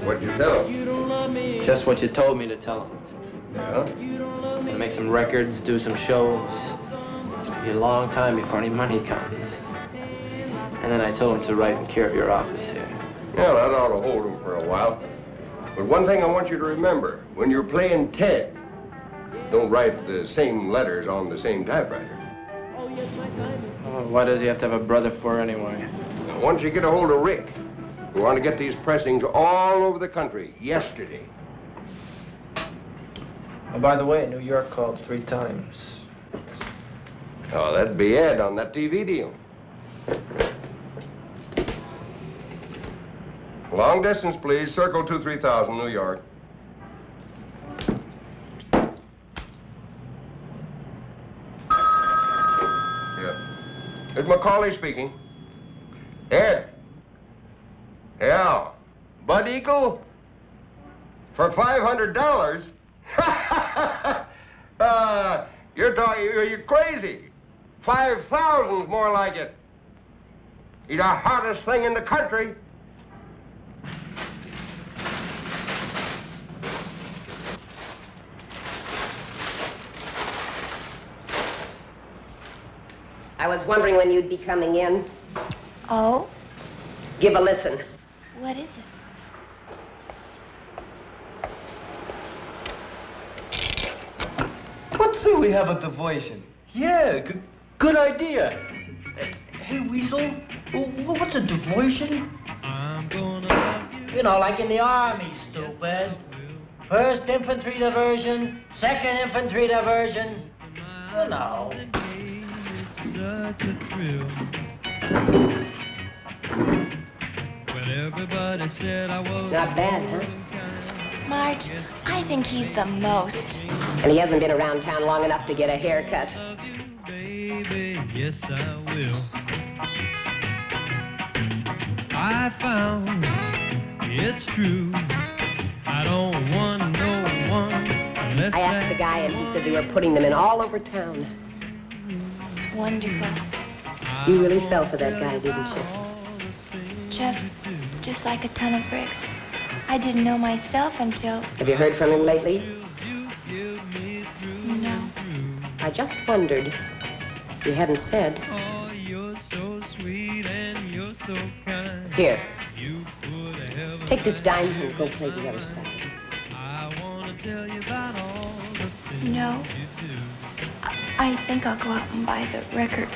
M: What'd you tell him?
H: Just what you told me to tell him.
M: Yeah?
H: Gonna make some records, do some shows. It's gonna be a long time before any money comes. And then I told him to write in care of your office here.
M: Yeah, that ought to hold him for a while. But one thing I want you to remember, when you're playing Ted, don't write the same letters on the same typewriter.
H: Oh, why does he have to have a brother for anyway?
M: Now, once you get a hold of Rick, we want to get these pressings all over the country yesterday.
H: Oh, by the way, New York called 3 times.
M: Oh, that'd be Ed on that TV deal. Long distance, please. Circle 23000, New York. Yeah. It's Macaulay speaking. Ed. Yeah. Bud Eagle? For $500? You're crazy. 5,000's more like it. He's the hottest thing in the country.
F: I was wondering when you'd be coming in.
G: Oh?
F: Give a listen.
G: What is it?
H: say we have a diversion? Yeah, good idea. Hey, Weasel, what's a diversion?
S: You know, like in the army, stupid. First infantry diversion, second infantry diversion. You know.
L: Such a thrill. When everybody said I was
F: Not bad, huh?
G: Marge, I think he's the most.
F: And he hasn't been around town long enough to get a haircut.
L: baby, yes I will. I found it's true. I don't want no one unless
F: I asked the guy, and he said they were putting them in all over town.
G: It's wonderful.
F: You really fell for that guy, didn't you?
G: Just like a ton of bricks. I didn't know myself until...
F: Have you heard from him lately?
G: No.
F: I just wondered. You hadn't said.
L: Oh, you're so sweet and you're so kind.
F: Here.
L: You put heaven
F: Take this dime and go play the other side.
L: I want to tell you about all the things
G: No.
L: you do.
G: I think I'll go out and buy the record.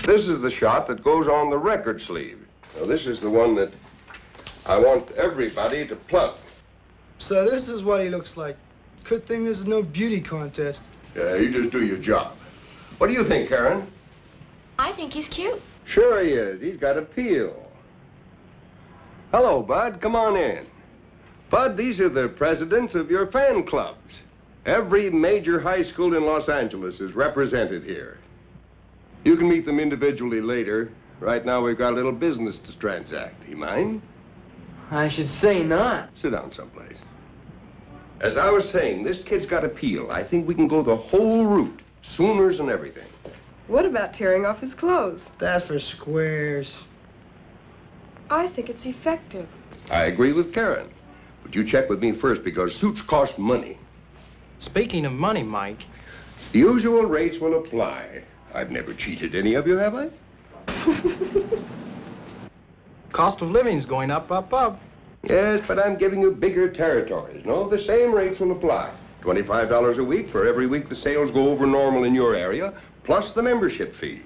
O: This is the shot that goes on the record sleeve. Now, this is the one that I want everybody to plug.
H: So this is what he looks like. Good thing this is no beauty contest.
O: Yeah, you just do your job. What do you think, Karen?
G: I think he's cute.
O: Sure he is. He's got appeal. Hello, Bud. Come on in. Bud, these are the presidents of your fan clubs. Every major high school in Los Angeles is represented here. You can meet them individually later. Right now, we've got a little business to transact. Do you mind?
H: I should say not.
O: Sit down someplace. As I was saying, this kid's got appeal. I think we can go the whole route. Sooners and everything.
T: What about tearing off his clothes?
H: That's for squares.
T: I think it's effective.
O: I agree with Karen. But you check with me first because suits cost money.
H: Speaking of money, Mike.
O: The usual rates will apply. I've never cheated any of you, have I?
H: Cost of living's going up, up, up.
O: Yes, but I'm giving you bigger territories. No, the same rates will apply. $25 a week for every week the sales go over normal in your area, plus the membership fee.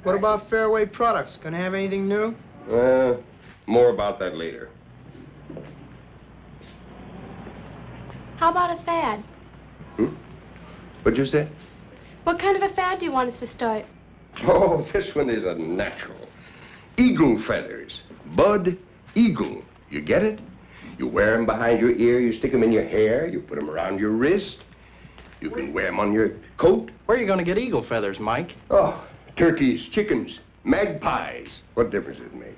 H: What about Fairway Products? Gonna have anything new?
O: More about that later.
A: How about a fad?
O: What'd you say?
A: What kind of a fad do you want us to start?
O: Oh, this one is a natural. Eagle feathers. Bud Eagle. You get it? You wear them behind your ear, you stick them in your hair, you put them around your wrist. You can wear them on your coat.
H: Where are you gonna get eagle feathers, Mike?
O: Oh, turkeys, chickens, magpies. What difference does it make?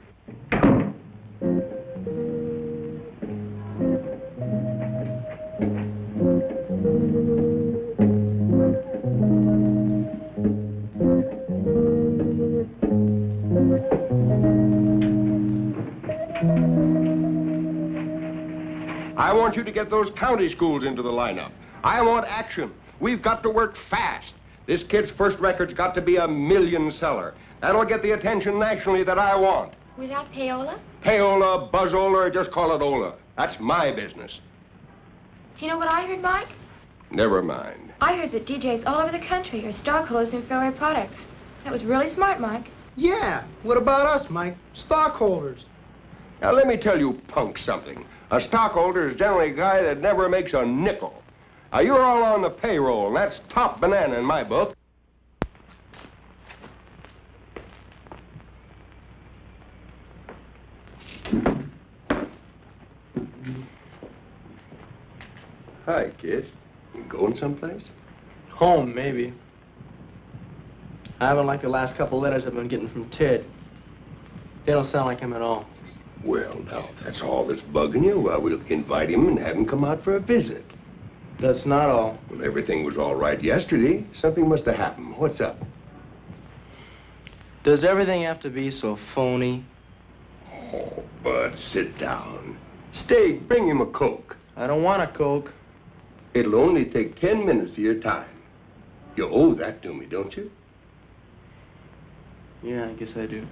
O: I want you to get those county schools into the lineup. I want action. We've got to work fast. This kid's first record's got to be a million seller. That'll get the attention nationally that I want.
G: Without payola?
O: Payola, buzzola, or just call it Ola. That's my business.
G: Do you know what I heard, Mike?
O: Never mind.
G: I heard that DJs all over the country are stockholders in Fairway Products. That was really smart, Mike.
H: Yeah. What about us, Mike? Stockholders.
O: Now, let me tell you punks something. A stockholder is generally a guy that never makes a nickel. Now, you're all on the payroll, and that's top banana in my book. Hi, kid. You going someplace?
H: Home, maybe. I haven't liked the last couple letters I've been getting from Ted. They don't sound like him at all.
O: Well, now, if that's all that's bugging you, well, we'll invite him and have him come out for a visit.
H: That's not all.
O: Well, everything was all right yesterday. Something must have happened. What's up?
H: Does everything have to be so phony?
O: Oh, Bud, sit down. Stay, bring him a Coke.
H: I don't want a Coke.
O: It'll only take 10 minutes of your time. You owe that to me, don't you?
H: Yeah, I guess I do.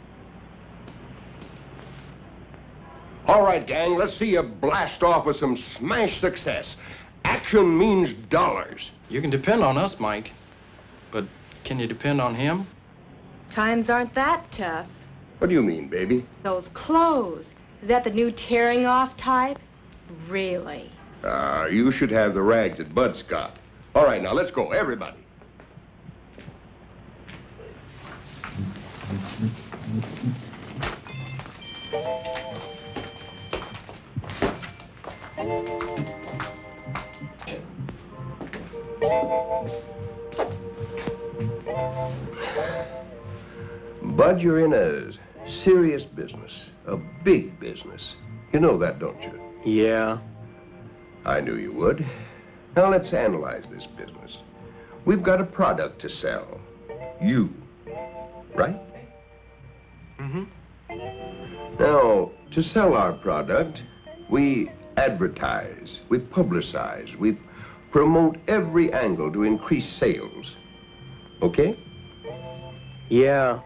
O: All right, gang, let's see you blast off with some smash success. Action means dollars.
H: You can depend on us, Mike. But can you depend on him?
U: Times aren't that tough.
O: What do you mean, baby?
U: Those clothes. Is that the new tearing off type? Really?
O: You should have the rags that Bud's got. All right, now let's go, everybody. Bud, you're in a serious business, a big business. You know that, don't you?
H: Yeah.
O: I knew you would. Now let's analyze this business. We've got a product to sell. You, right?
H: Mm-hmm.
O: Now, to sell our product, we advertise, we publicize, we promote every angle to increase sales. Okay?
H: Yeah.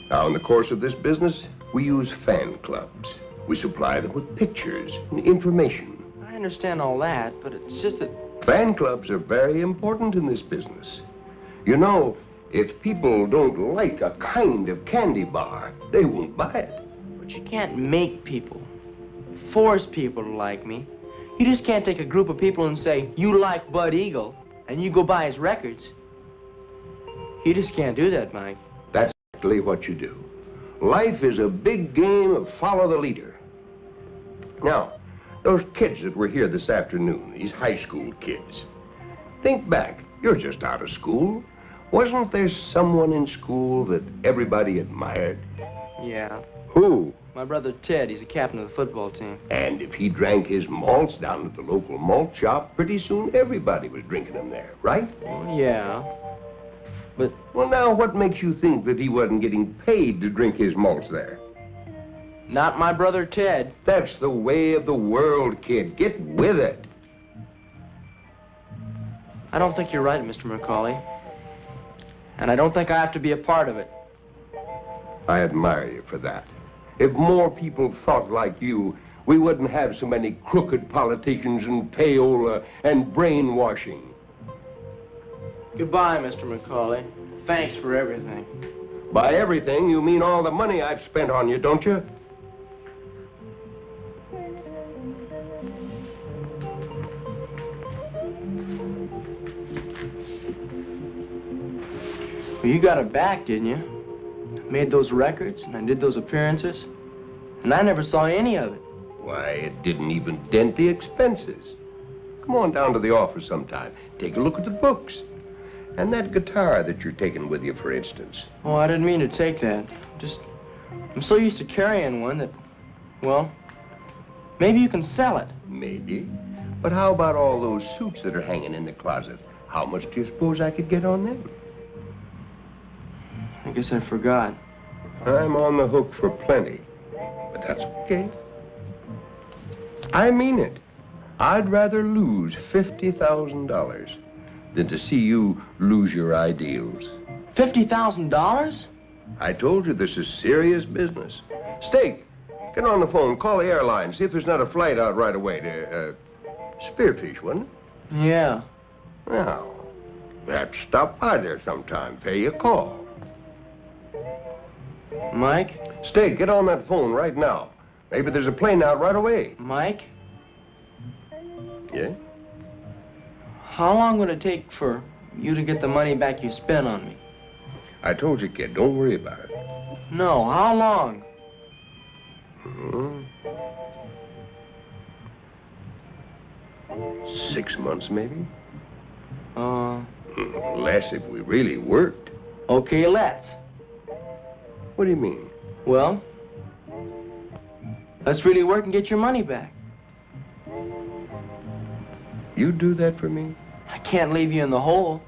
O: Now, in the course of this business, we use fan clubs. We supply them with pictures and information.
H: I understand all that, but it's just that...
O: Fan clubs are very important in this business. You know, if people don't like a kind of candy bar, they won't buy it.
H: But you can't make people, force people to like me. You just can't take a group of people and say, you like Bud Eagle, and you go buy his records. You just can't do that, Mike.
O: That's exactly what you do. Life is a big game of follow the leader. Now, those kids that were here this afternoon, these high school kids, think back. You're just out of school. Wasn't there someone in school that everybody admired?
H: Yeah.
O: Who?
H: My brother Ted, he's a captain of the football team.
O: And if he drank his malts down at the local malt shop, pretty soon everybody was drinking them there, right?
H: Well, yeah. But...
O: Well, now, what makes you think that he wasn't getting paid to drink his malts there?
H: Not my brother Ted.
O: That's the way of the world, kid. Get with it.
H: I don't think you're right, Mr. McCauley. And I don't think I have to be a part of it.
O: I admire you for that. If more people thought like you, we wouldn't have so many crooked politicians and payola and brainwashing.
H: Goodbye, Mr. McCauley. Thanks for everything.
O: By everything, you mean all the money I've spent on you, don't you?
H: Well, you got it back, didn't you? Made those records, and I did those appearances, and I never saw any of it.
O: Why, it didn't even dent the expenses. Come on down to the office sometime. Take a look at the books. And that guitar that you're taking with you, for instance.
H: Oh, I didn't mean to take that. I'm so used to carrying one that, well, maybe you can sell it.
O: Maybe. But how about all those suits that are hanging in the closet? How much do you suppose I could get on them?
H: I guess I forgot.
O: I'm on the hook for plenty, but that's okay. I mean it. I'd rather lose $50,000 than to see you lose your ideals.
H: $50,000?
O: I told you this is serious business. Steak, get on the phone, call the airline, see if there's not a flight out right away to, Spearfish, wasn't it?
H: Yeah.
O: Now, you have to stop by there sometime, pay a call.
H: Mike?
O: Steak, get on that phone right now. Maybe there's a plane out right away.
H: Mike?
O: Yeah?
H: How long would it take for you to get the money back you spent on me?
O: I told you, kid, don't worry about it.
H: No, how long?
O: 6 months, maybe?
H: Uh,
O: Less if we really worked.
H: Okay, let's.
O: What do you mean?
H: Well, let's really work and get your money back.
O: You do that for me?
H: I can't leave you in the hole.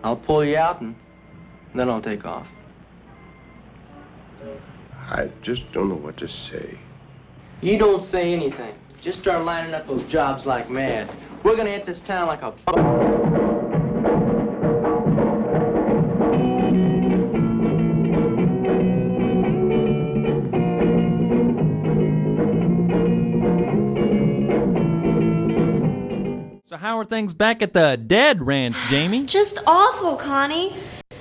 H: I'll pull you out and then I'll take off.
O: I just don't know what to say.
H: You don't say anything. Just start lining up those jobs like mad. We're gonna hit this town like a...
D: So how are things back at the Dead Ranch, Jamie?
A: Just awful, Connie.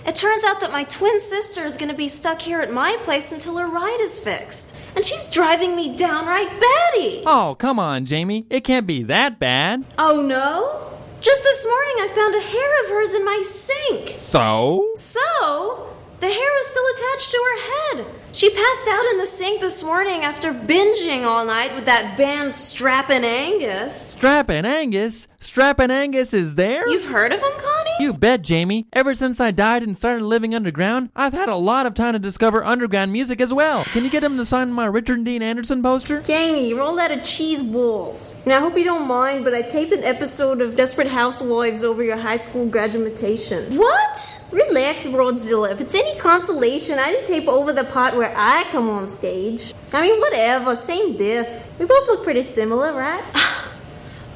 A: It turns out that my twin sister is going to be stuck here at my place until her ride is fixed. And she's driving me downright batty.
D: Oh, come on, Jamie. It can't be that bad.
A: Oh, no? Just this morning I found a hair of hers in my sink.
D: So?
A: So? The hair was still attached to her head. She passed out in the sink this morning after binging all night with that band Strappin' Angus.
D: Strappin' Angus? Strappin' Angus is there?
A: You've heard of him, Connie?
D: You bet, Jamie. Ever since I died and started living underground, I've had a lot of time to discover underground music as well. Can you get him to sign my Richard Dean Anderson poster?
A: Jamie, you're all out of cheese balls. Now, I hope you don't mind, but I taped an episode of Desperate Housewives over your high school graduation. What? Relax, Broadzilla. If it's any consolation, I didn't tape over the part where I come on stage. I mean, whatever. Same diff. We both look pretty similar, right?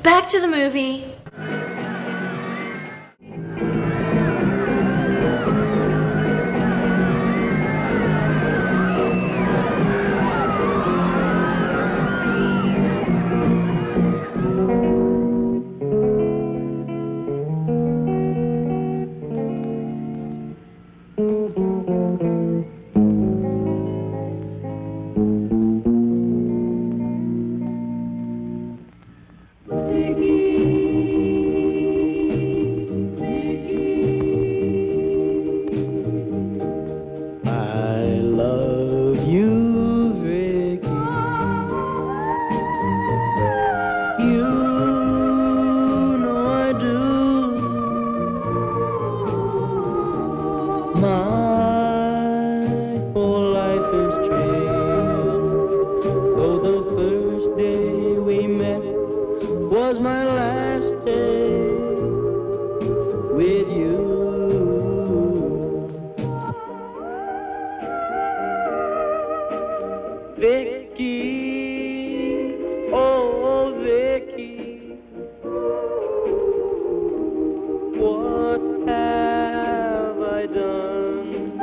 A: Back to the movie.
L: Was my last day with you. Vicky, oh Vicky, what have I done?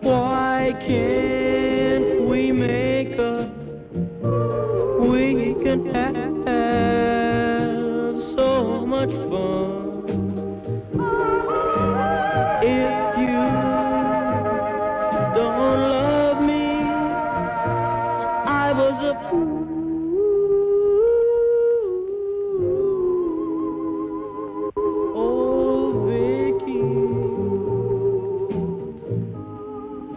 L: Why can't we make up? We can have so much fun. If you don't love me, I was a fool. Oh, Vicky,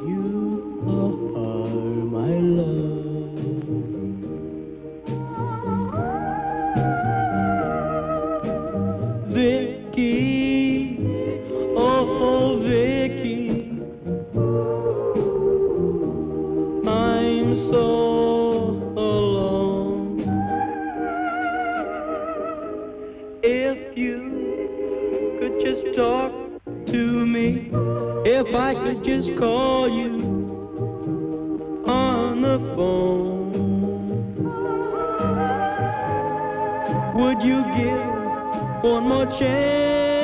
L: you are my love. Vicky, oh Vicky, I'm so alone. If you could just talk to me, if I could just call you on the phone, would you give one more chance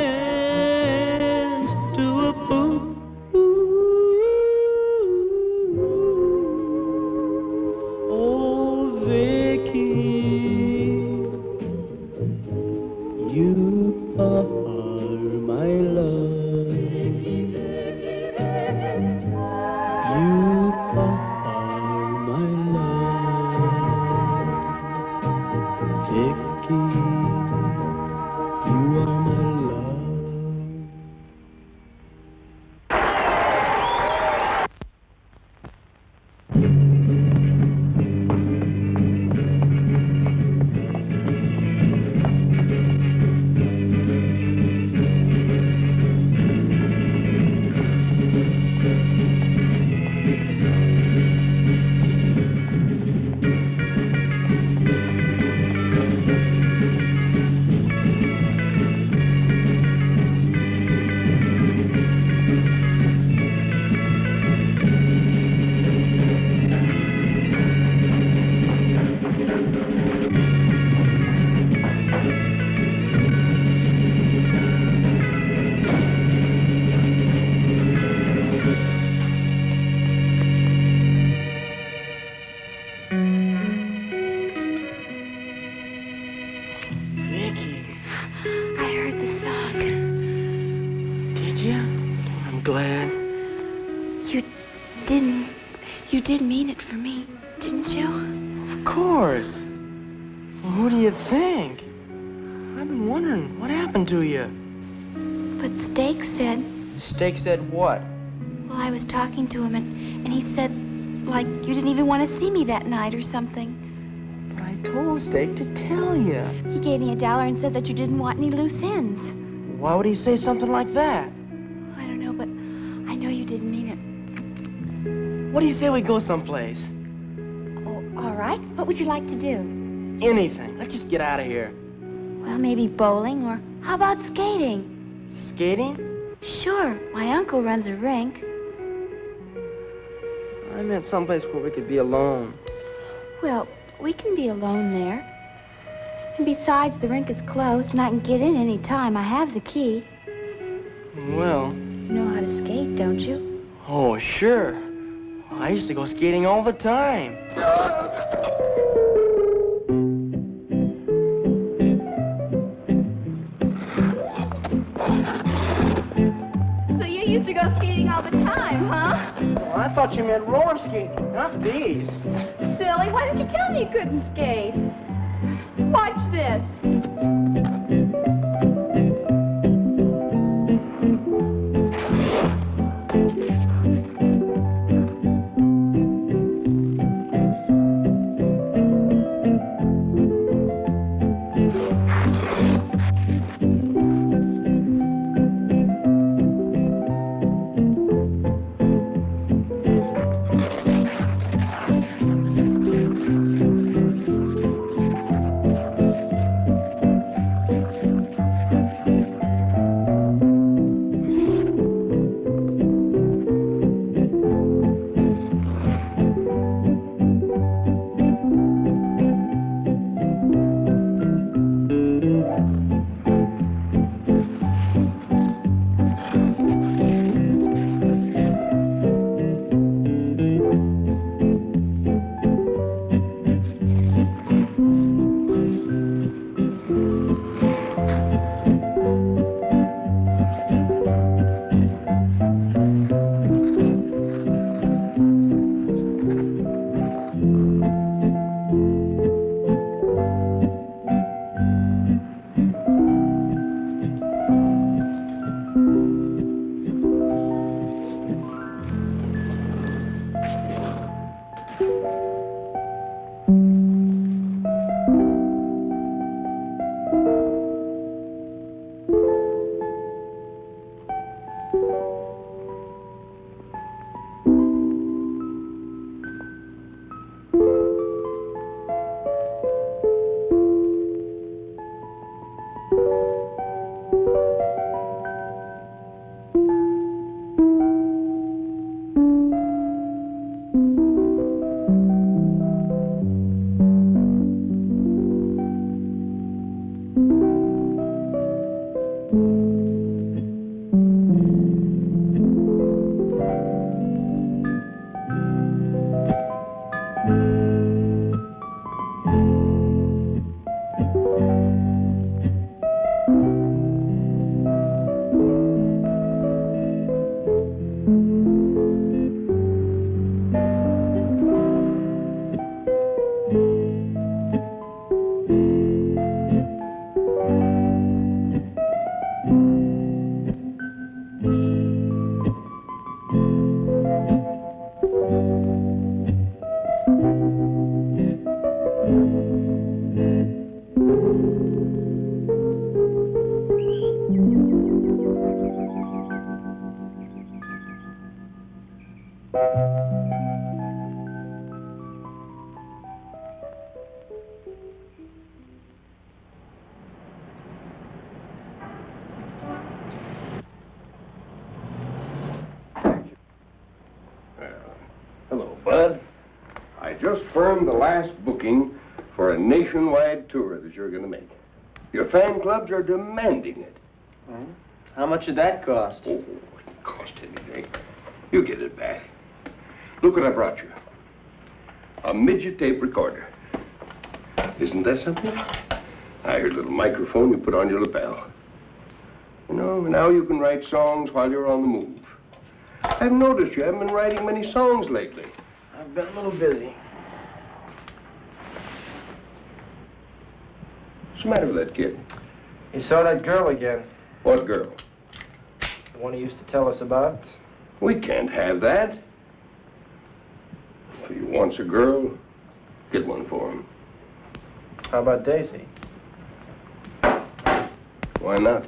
L: to a fool? Oh, Vicky, you are my love. You are my love. Vicky, you are my love.
H: you? I'm glad.
G: You did mean it for me, didn't you?
H: Of course. Well, who do you think? I've been wondering, what happened to you?
G: But Steak said...
H: Steak said what?
G: Well, I was talking to him, and he said, like, you didn't even want to see me that night or something.
H: But I told Steak to tell you.
G: He gave me $1 and said that you didn't want any loose ends.
H: Why would he say something like that?
G: I don't know, but I know you didn't mean it.
H: What do you say we go someplace?
G: Oh, all right. What would you like to do?
H: Anything. Let's just get out of here.
G: Well, maybe bowling, or how about skating?
H: Skating?
G: Sure. My uncle runs a rink.
H: I meant someplace where we could be alone.
G: Well, we can be alone there. And besides, the rink is closed, and I can get in any time. I have the key.
H: Well...
G: You know how to skate, don't you?
H: Oh, sure. I used to go skating all the time.
G: So you used to go skating all the time, huh?
H: Well, I thought you meant roller skating, not these.
G: Silly, why didn't you tell me you couldn't skate? Watch this.
O: Hello, Bud. I just firmed the last booking for a nationwide tour that you're going to make. Your fan clubs are demanding it.
H: How much did that cost?
O: Oh, it didn't cost anything. You get it back. Look what I brought you. A midget tape recorder. Isn't that something? I heard a little microphone you put on your lapel. You know, now you can write songs while you're on the move. I've noticed you haven't been writing many songs lately.
H: I've been a little busy.
O: What's the matter with that kid?
H: You saw that girl again.
O: What girl?
H: The one he used to tell us about.
O: We can't have that. If he wants a girl, get one for him.
H: How about Daisy?
O: Why not?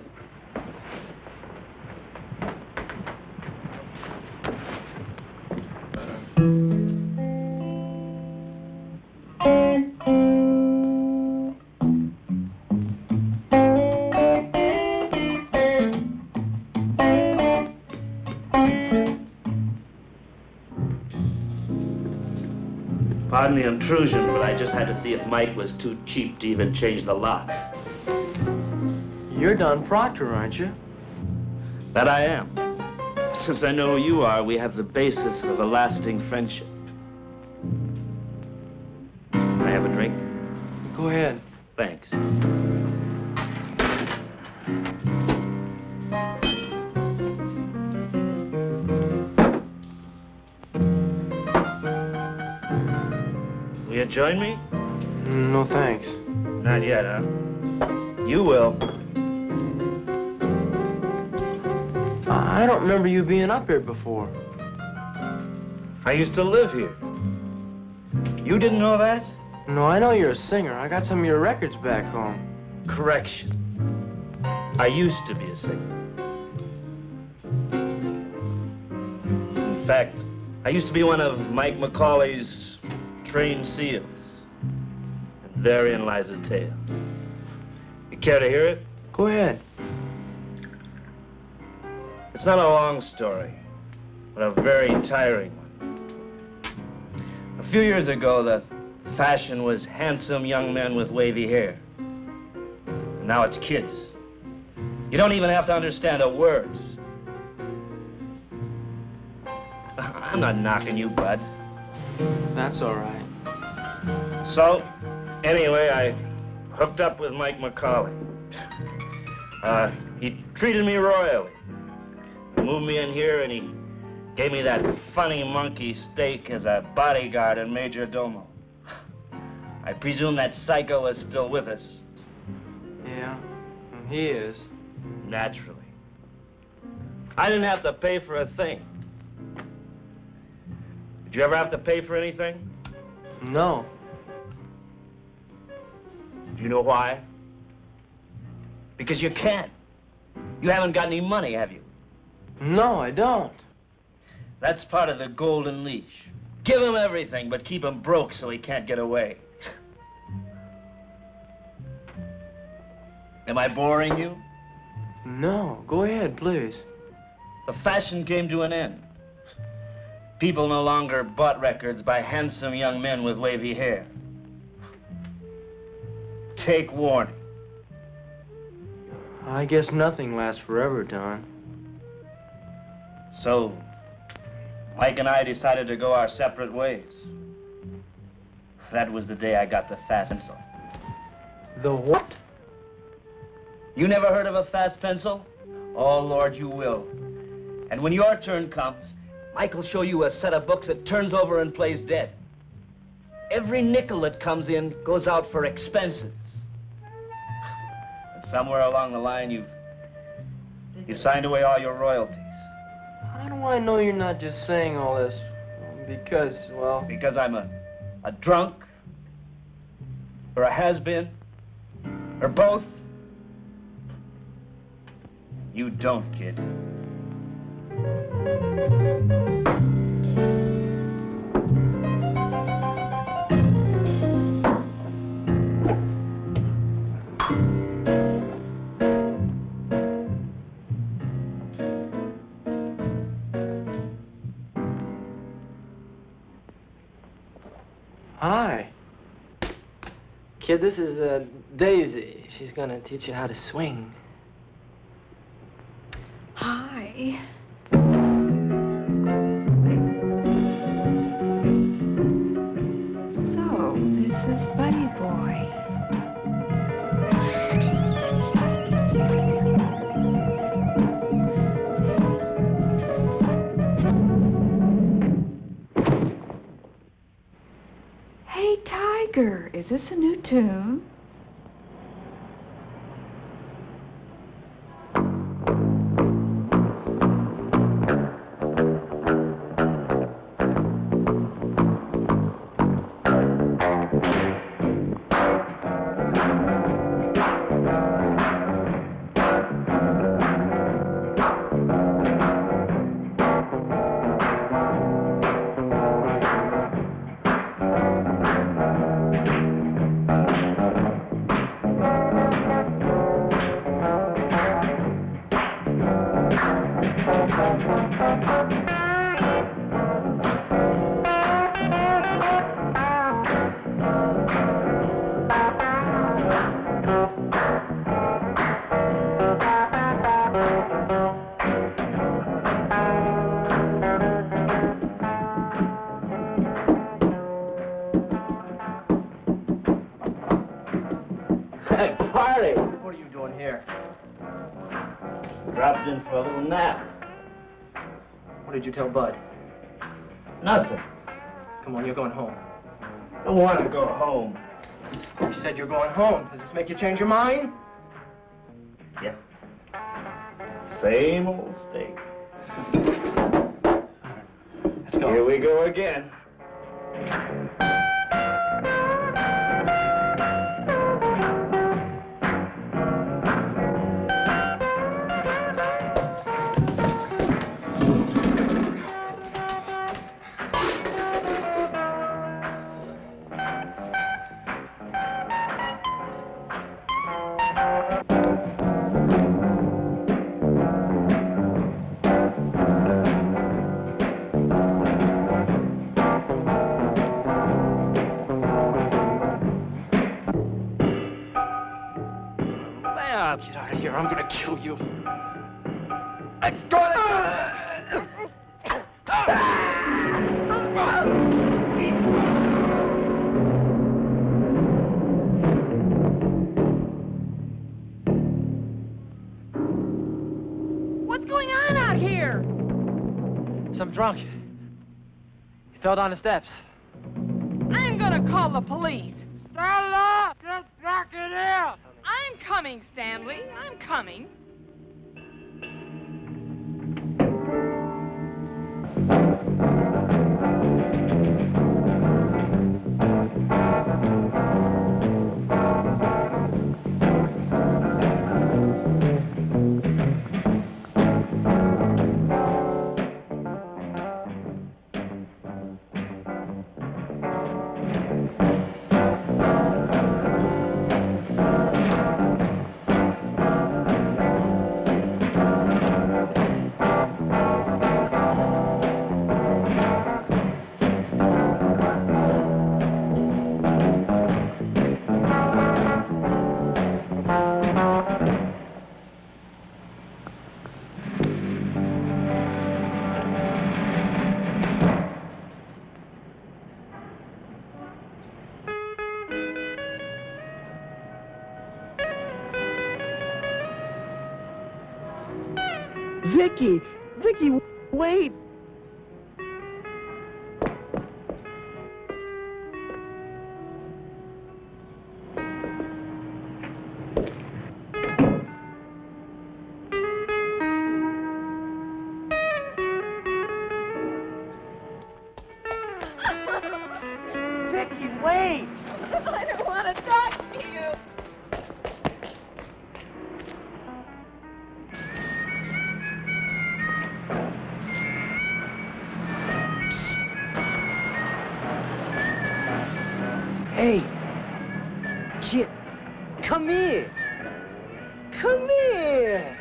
N: Pardon the intrusion, but I just had to see if Mike was too cheap to even change the lock.
H: You're Don Proctor, aren't you?
N: That I am. Since I know who you are, we have the basis of a lasting friendship. Can I have a drink?
H: Go ahead.
N: Thanks. Will you join me?
H: No, thanks.
N: Not yet, huh? You will.
H: I don't remember you being up here before.
N: I used to live here. You didn't know that?
H: No, I know you're a singer. I got some of your records back home.
N: Correction. I used to be a singer. In fact, I used to be one of Mike McCauley's trained seals. And therein lies the tale. You care to hear it?
H: Go ahead.
N: It's not a long story, but a very tiring one. A few years ago, the fashion was handsome young men with wavy hair. And now it's kids. You don't even have to understand the words. I'm not knocking you, bud.
H: That's all right.
N: So, anyway, I hooked up with Mike McCauley. He treated me royally. He moved me in here and he gave me that funny monkey steak as a bodyguard and major domo. I presume that psycho is still with us.
H: Yeah, he is.
N: Naturally. I didn't have to pay for a thing. Did you ever have to pay for anything?
H: No.
N: Do you know why? Because you can't. You haven't got any money, have you?
H: No, I don't.
N: That's part of the golden leash. Give him everything, but keep him broke so he can't get away. Am I boring you?
H: No, go ahead, please.
N: The fashion came to an end. People no longer bought records by handsome young men with wavy hair. Take warning.
H: I guess nothing lasts forever, Don.
N: So, Mike and I decided to go our separate ways. That was the day I got the fast pencil.
H: The what?
N: You never heard of a fast pencil? Oh, Lord, you will. And when your turn comes, Mike will show you a set of books that turns over and plays dead. Every nickel that comes in goes out for expenses. And somewhere along the line, you've signed away all your royalties.
H: How do I know you're not just saying all this? Because, well...
N: Because I'm a drunk? Or a has-been? Or both? You don't, kid.
H: Hi. Kid, this is Daisy. She's gonna teach you how to swing.
T: Hi. So, this is Buddy Boy. Digger, is this a new tune?
N: Hey, party!
H: What are you doing here?
N: Dropped in for a little nap.
H: What did you tell Bud?
N: Nothing.
H: Come on, you're going home.
N: I want to go home.
H: You said you're going home. Does this make you change your mind?
N: Yeah. Same old steak.
H: Let's go.
N: Here we go again.
H: Get out of here. I'm gonna kill you.
U: What's going on out here?
H: Some drunk. He fell down the steps.
U: I'm gonna call the police. Stella, just back it up. I'm coming, Stanley. I'm coming.
K: Vicky, wait.
S: Vicky, wait!
U: I don't want to talk to you.
S: Hey, kid, come here. Come here.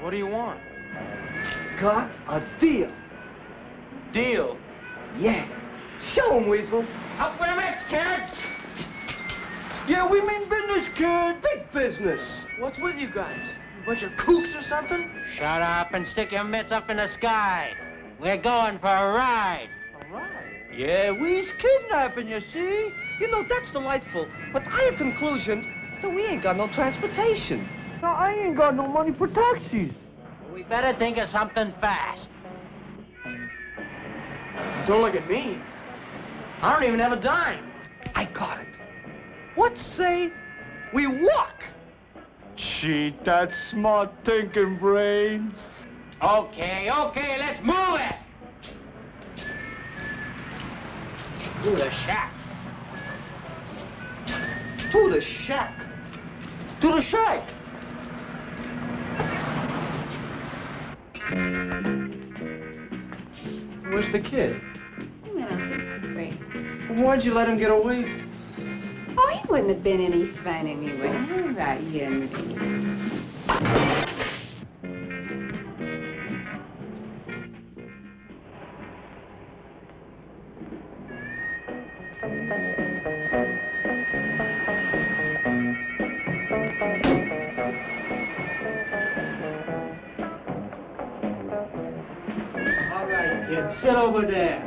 H: What do you want?
S: Got a deal.
H: Deal?
S: Yeah. Show him, Weasel.
H: Up with him, kid!
S: Yeah, we mean business, kid. Big business.
H: What's with you guys? A bunch of kooks or something?
S: Shut up and stick your mitts up in the sky. We're going for a ride.
H: A ride?
S: Yeah, we's kidnapping, you see? You know, that's delightful. But I have conclusion that we ain't got no transportation.
K: No, I ain't got no money for taxis.
S: We better think of something fast.
H: Don't look at me. I don't even have a dime.
I: I got it. What say we walk?
K: Gee, that's smart thinking, Brains.
S: Okay, let's move it! To the shack.
H: To the shack. To the shack. Where's the kid?
T: Wait.
H: Why'd you let him get away?
T: Oh, he wouldn't have been any fun anyway. How about you and me?
S: All right, kid, sit over there.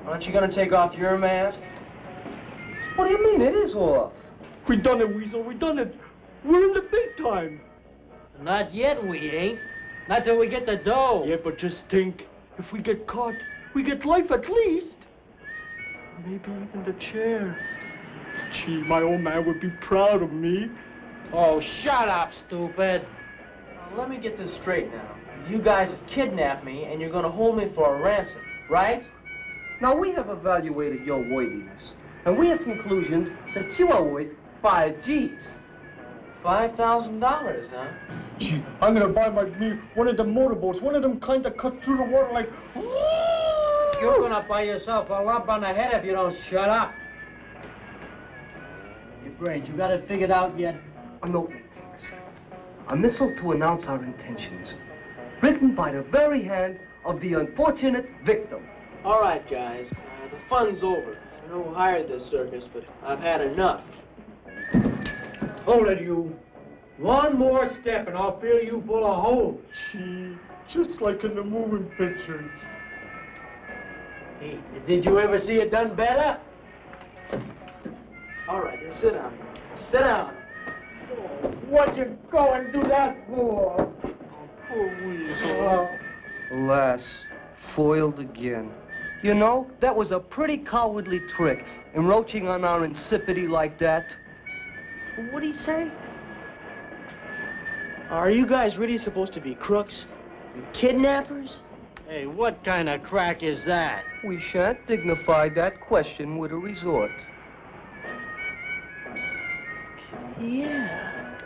H: Aren't you gonna take off your mask? What do you mean? It is off.
K: We done it, Weasel. We done it. We're in the big time.
S: Not yet, we ain't. Not till we get the dough.
K: Yeah, but just think. If we get caught, we get life at least. Maybe even the chair. Gee, my old man would be proud of me.
S: Oh, shut up, stupid.
H: Now, let me get this straight now. You guys have kidnapped me, and you're gonna hold me for a ransom, right? Now, we have evaluated your worthiness, and we have conclusioned that you are worth 5 G's. $5,000, huh?
K: Gee, I'm gonna buy me one of them motorboats, one of them kind that cut through the water like...
S: You're gonna buy yourself a lump on the head if you don't shut up. Your Brains, you got it figured out yet?
H: A note, Tinks. A missile to announce our intentions, written by the very hand of the unfortunate victim. All right, guys. The fun's over. I know who hired this circus, but I've had enough.
S: Hold it, you. One more step and I'll fill you full of holes.
K: Gee, just like in the moving pictures.
S: Hey, did you ever see it done better?
H: All right, now sit down. Sit down.
S: Oh, what you go and do that for?
K: Poor Weasel.
H: Alas, foiled again. You know, that was a pretty cowardly trick, encroaching on our insipidity like that. What'd he say? Are you guys really supposed to be crooks? Kidnappers?
S: Hey, what kind of crack is that?
H: We shan't dignify that question with a resort. Yeah.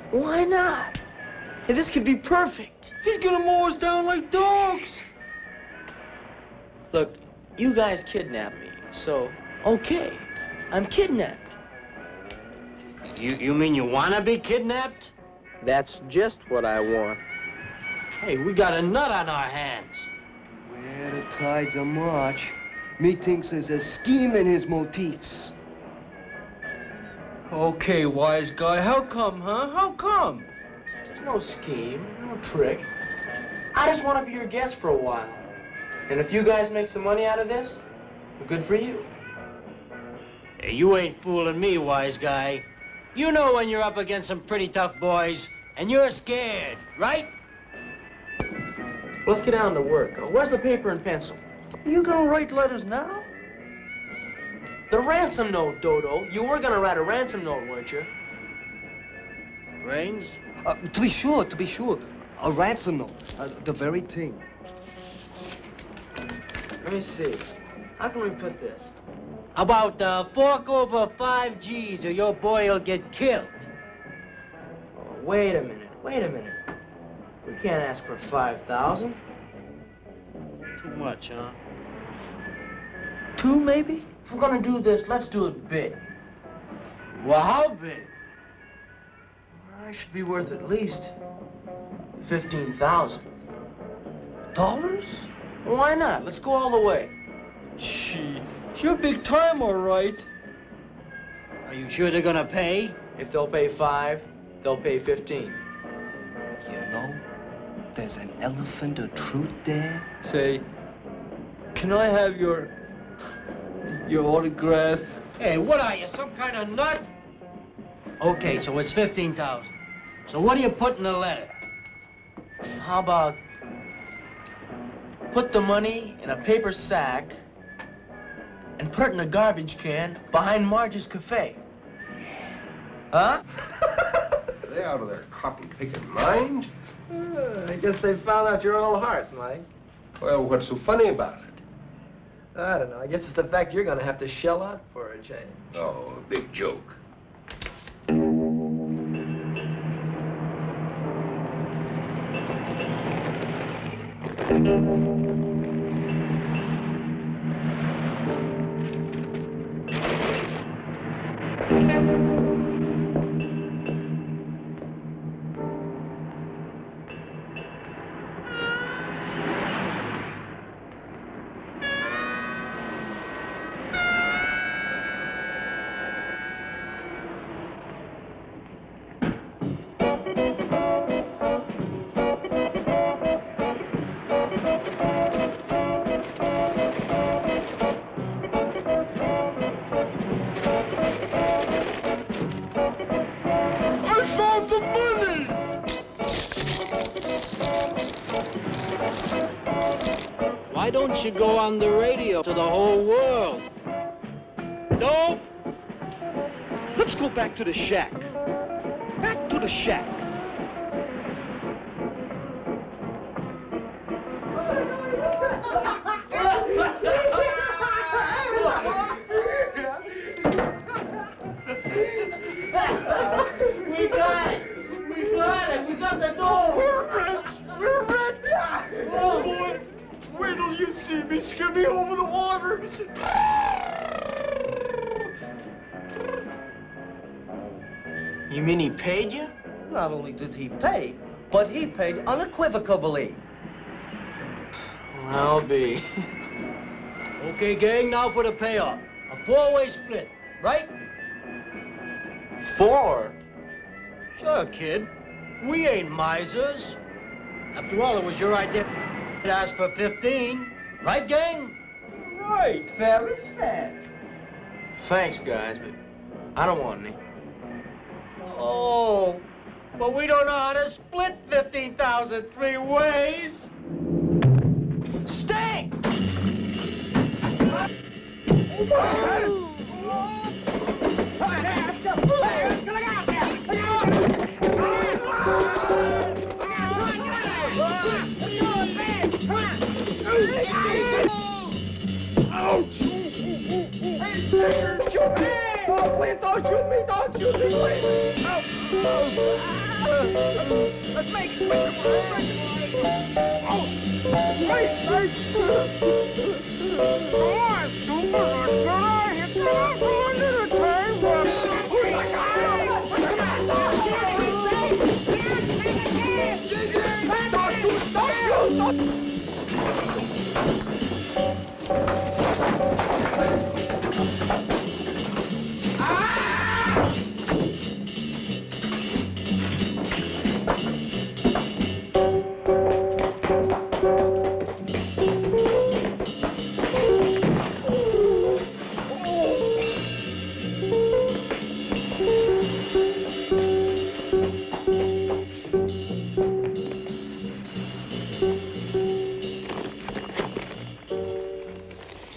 H: Why not? Hey, this could be perfect.
K: He's gonna mow us down like dogs.
H: Look, you guys kidnapped me, so, okay, I'm kidnapped.
S: You mean you want to be kidnapped?
H: That's just what I want.
S: Hey, we got a nut on our hands.
I: Where the tides are march, methinks there's a scheme in his motifs.
H: Okay, wise guy, how come, huh? How come? There's no scheme, no trick. I just want to be your guest for a while. And if you guys make some money out of this, good for you.
S: Hey, you ain't fooling me, wise guy. You know when you're up against some pretty tough boys, and you're scared, right?
H: Let's get down to work. Where's the paper and pencil?
K: You gonna write letters now?
H: The ransom note, Dodo. You were gonna write a ransom note, weren't you?
S: Brains?
I: To be sure. A ransom note. The very thing.
H: Let me see. How can we put this?
S: About fork over 5 G's or your boy will get killed.
H: Oh, wait a minute. We can't ask for 5,000.
S: Too much, huh?
H: 2, maybe? If we're gonna do this, let's do it big.
S: Well, how big?
H: I should be worth at least 15,000. $? Why not? Let's go all the way.
K: Gee, you're big time, all right.
S: Are you sure they're gonna pay?
H: If they'll pay 5, they'll pay 15.
I: You know, there's an elephant of truth there.
K: Say, can I have your autograph?
S: Hey, what are you, some kind of nut? Okay, so it's 15,000. So what do you put in the letter?
H: How about put the money in a paper sack and put it in a garbage can behind Marge's cafe? Huh?
O: They out of their cotton-picking mind?
H: I guess they found out your whole heart, Mike.
O: Well, what's so funny about it?
H: I don't know. I guess it's the fact you're gonna have to shell out for a change.
O: Oh, a big joke.
J: Why don't you go on the radio to the whole world? No? Let's go back to the shack. Back to the shack.
S: We got it! We got it! We got the door!
K: We're rich! We're rich! Oh, boy! Wait till you see me skimming over the water!
H: You mean he paid you?
V: Not only did he pay, but he paid unequivocally.
H: I'll be.
S: Okay, gang, now for the payoff. A four-way split, right?
H: 4?
S: Sure, kid. We ain't misers. After all, it was your idea to ask for 15. Right, gang?
V: Right, fair is fair.
H: Thanks, guys, but I don't want any.
S: Oh, but we don't know how to split 15,000 three ways.
H: Stay!
K: Ouch! Hey, shoot me! Oh, please don't shoot me! Don't shoot me, please! Let's make it quick! Come on! Oh! Wait! Come on! Hit the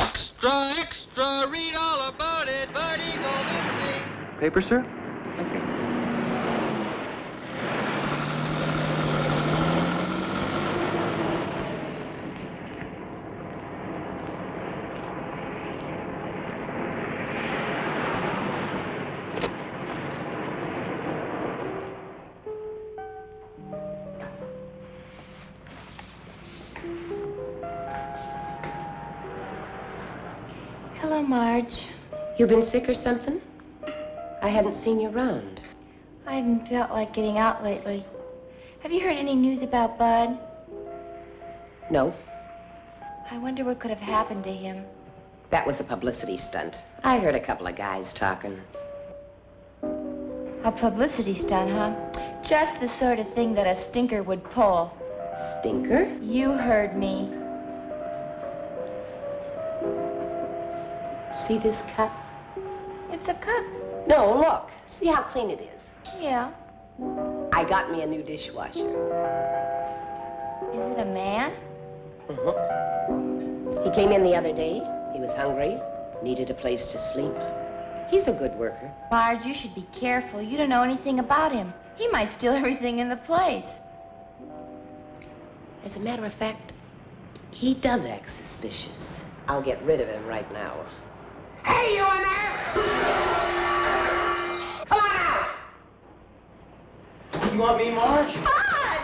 L: Extra, extra, read all about it. Birdie go missing.
R: Paper, sir?
F: Hello, Marge. You been sick or something? I hadn't seen you around.
G: I haven't felt like getting out lately. Have you heard any news about Bud?
F: No,
G: I wonder what could have happened to him.
F: that was a publicity stunt. I heard a couple of guys talking.
G: A publicity stunt, huh? Just the sort of thing that a stinker would pull.
F: Stinker?
G: You heard me.
F: See this cup?
G: It's a cup.
F: No, look. See how clean it is.
G: Yeah.
F: I got me a new dishwasher.
G: Is it a man?
F: He came in the other day. He was hungry, needed a place to sleep. He's a good worker.
G: Marge, you should be careful. You don't know anything about him. He might steal everything in the place.
F: As a matter of fact, he does act suspicious. I'll get rid of him right now. Hey, you in there! Come on out!
H: You want me, Marge?
G: Bud!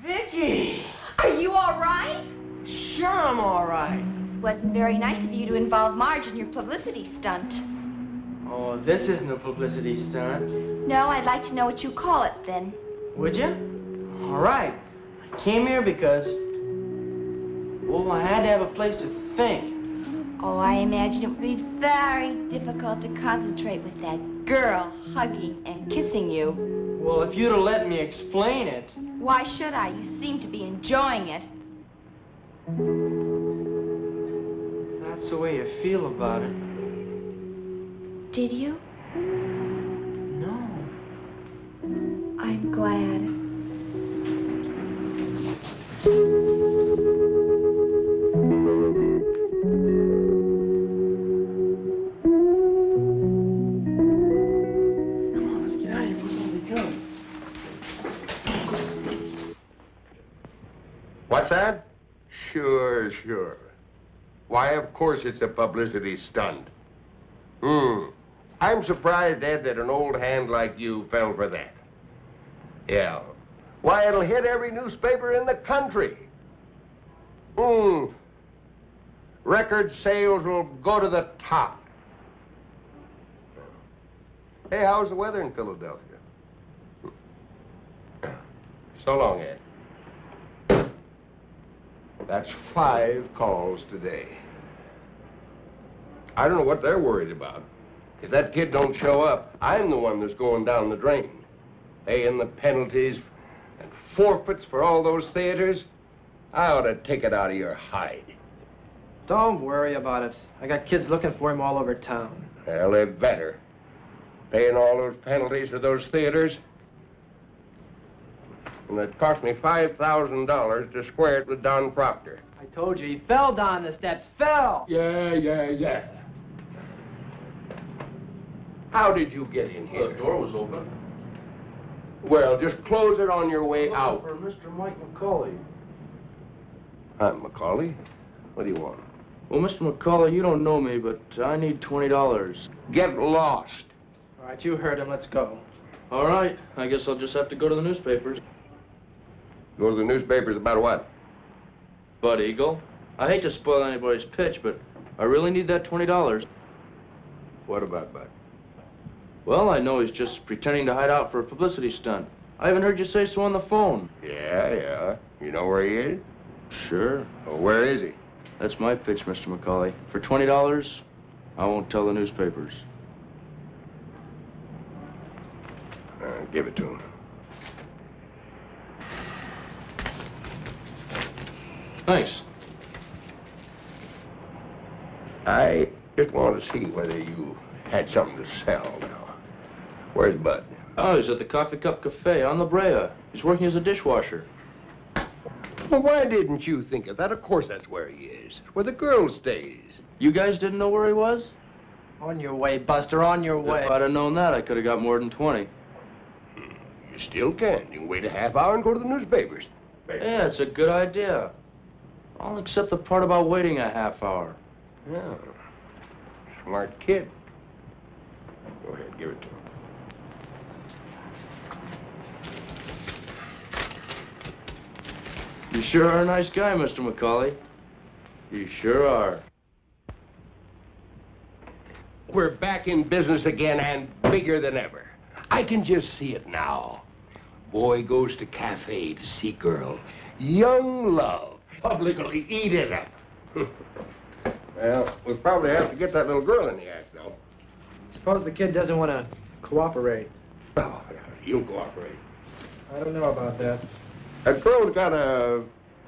H: Vicky!
G: Are you all right?
H: Sure, I'm all right.
G: Wasn't very nice of you to involve Marge in your publicity stunt.
H: Oh, this isn't a publicity stunt.
G: No, I'd like to know what you call it then.
H: Would you? All right. I came here because, well, I had to have a place to think.
G: Oh, I imagine it would be very difficult to concentrate with that girl hugging and kissing you.
H: Well, if you'd have let me explain it.
G: Why should I? You seem to be enjoying it.
H: That's the way you feel about it.
G: Did you?
H: No.
G: I'm glad.
H: Come on, let's get out of here before somebody comes.
O: What's that? Sure, sure. Why, of course it's a publicity stunt. I'm surprised, Ed, that an old hand like you fell for that. Yeah. Why, it'll hit every newspaper in the country. Record sales will go to the top. Hey, how's the weather in Philadelphia? So long, Ed. That's 5 calls today. I don't know what they're worried about. If that kid don't show up, I'm the one that's going down the drain. Paying the penalties and forfeits for all those theaters. I ought to take it out of your hide.
H: Don't worry about it. I got kids looking for him all over town.
O: Well, they better. Paying all those penalties for those theaters. And it cost me $5,000 to square it with Don Proctor.
H: I told you, he fell down the steps. Fell!
O: Yeah. How did you get in here?
D: The door was open.
O: Well, just close it on your way out.
D: For Mr. Mike McCauley.
O: I'm McCauley. What do you want?
D: Well, Mr. McCauley, you don't know me, but I need $20.
O: Get lost.
H: All right, you heard him. Let's go.
D: All right. I guess I'll just have to go to the newspapers.
O: Go to the newspapers about what?
D: Bud Eagle. I hate to spoil anybody's pitch, but I really need that $20.
O: What about Bud?
D: Well, I know he's just pretending to hide out for a publicity stunt. I haven't heard you say so on the phone.
O: Yeah. You know where he is?
D: Sure.
O: Well, where is he?
D: That's my pitch, Mr. McCauley. For $20, I won't tell the newspapers.
O: Give it to him.
D: Thanks.
O: I just want to see whether you had something to sell now. Where's Bud?
D: Oh, he's at the Coffee Cup Cafe on La Brea. He's working as a dishwasher.
O: Well, why didn't you think of that? Of course that's where he is. Where the girl stays.
D: You guys didn't know where he was?
H: On your way, Buster, on your way.
D: If I'd have known that, I could have got more than 20.
O: You still can. You can wait a half hour and go to the newspapers.
D: Yeah, it's a good idea. I'll accept the part about waiting a half hour.
O: Yeah. Smart kid. Go ahead, give it to him.
D: You sure are a nice guy, Mr. McCauley. You sure are.
O: We're back in business again and bigger than ever. I can just see it now. Boy goes to cafe to see girl. Young love. Publicly eat it up. Well, we'll probably have to get that little girl in the act, though.
H: Suppose the kid doesn't want to cooperate.
O: Oh, you'll cooperate.
H: I don't know about that.
O: That girl's got a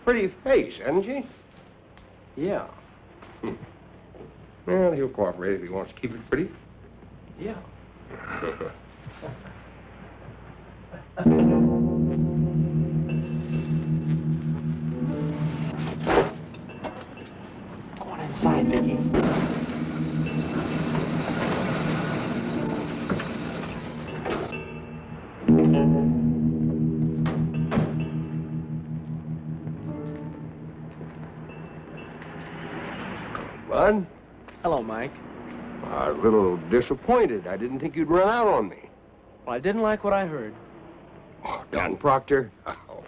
O: pretty face, hasn't she?
H: Yeah.
O: Well, he'll cooperate if he wants to keep it pretty.
H: Yeah. Hello, Mike.
O: A little disappointed. I didn't think you'd run out on me.
H: Well, I didn't like what I heard.
O: Oh, Don Proctor? Oh,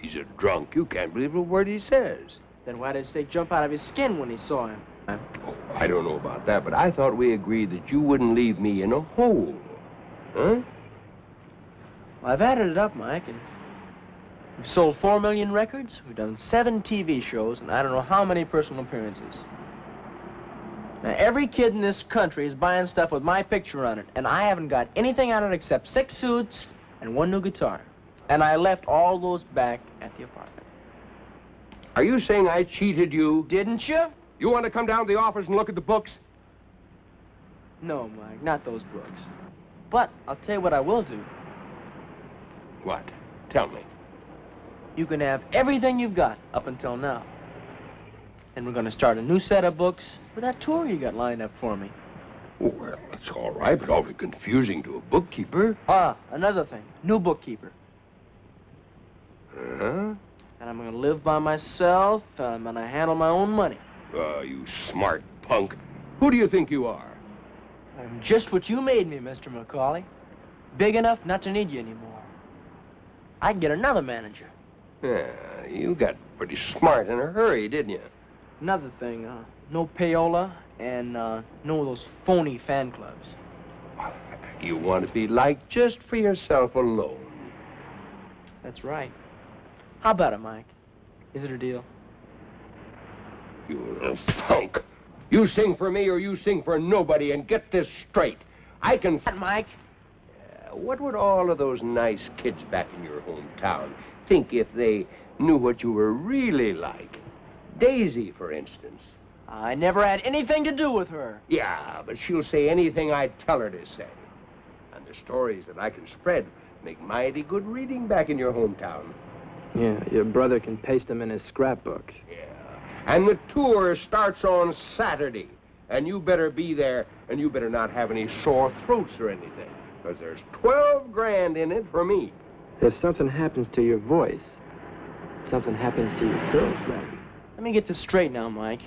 O: he's a drunk. You can't believe a word he says.
H: Then why did Steak jump out of his skin when he saw him?
O: Oh, I don't know about that, but I thought we agreed that you wouldn't leave me in a hole. Huh?
H: Well, I've added it up, Mike, and we've sold 4 million records, we've done 7 TV shows, and I don't know how many personal appearances. Now, every kid in this country is buying stuff with my picture on it, and I haven't got anything on it except 6 suits and 1 new guitar. And I left all those back at the apartment.
O: Are you saying I cheated you?
H: Didn't you?
O: You want to come down to the office and look at the books?
H: No, Mike, not those books. But I'll tell you what I will do.
O: What? Tell me.
H: You can have everything you've got up until now. And we're going to start a new set of books for that tour you got lined up for me.
O: Well, that's all right, but awfully confusing to a bookkeeper.
H: Ah, another thing. New bookkeeper.
O: Uh-huh.
H: And I'm going to live by myself, and I'm going to handle my own money.
O: You smart punk. Who do you think you are?
H: I'm just what you made me, Mr. Macaulay. Big enough not to need you anymore. I can get another manager.
O: Yeah, you got pretty smart in a hurry, didn't you?
H: Another thing, no payola and no of those phony fan clubs.
O: You want to be liked just for yourself alone.
H: That's right. How about it, Mike? Is it a deal?
O: You little punk. You sing for me or you sing for nobody, and get this straight. I can...
H: Mike?
O: What would all of those nice kids back in your hometown think if they knew what you were really like? Daisy, for instance.
H: I never had anything to do with her.
O: Yeah, but she'll say anything I tell her to say. And the stories that I can spread make mighty good reading back in your hometown.
H: Yeah, your brother can paste them in his scrapbook.
O: Yeah. And the tour starts on Saturday. And you better be there, and you better not have any sore throats or anything. Because there's 12 grand in it for me.
H: If something happens to your voice, something happens to your girlfriend. Let me get this straight now, Mike.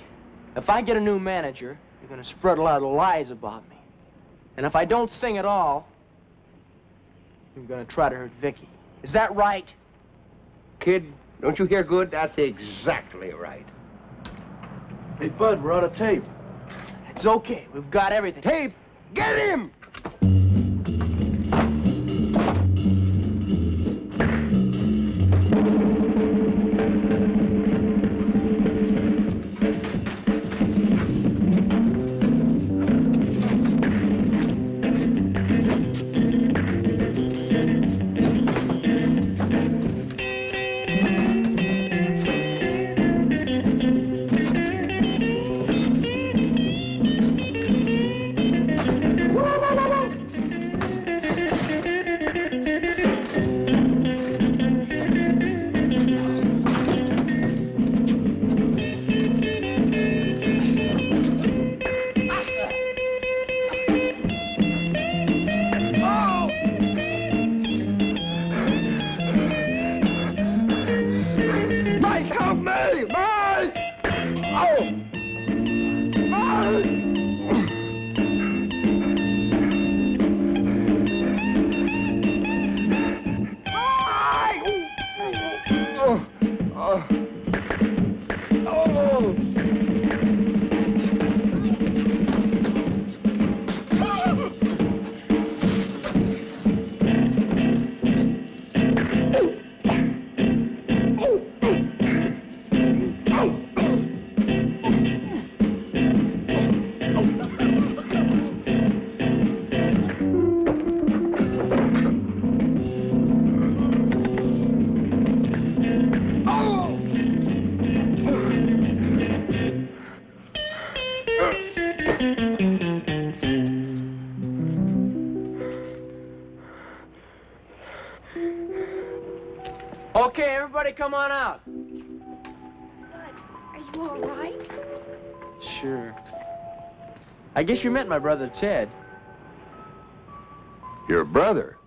H: If I get a new manager, you're going to spread a lot of lies about me. And if I don't sing at all, you're going to try to hurt Vicky. Is that right?
O: Kid, don't you hear good? That's exactly right.
H: Hey, Bud, we're out of tape. It's okay. We've got everything.
O: Tape? Get him!
H: Okay, everybody come on out.
G: Are you all right?
H: Sure. I guess you met my brother, Ted.
O: Your brother?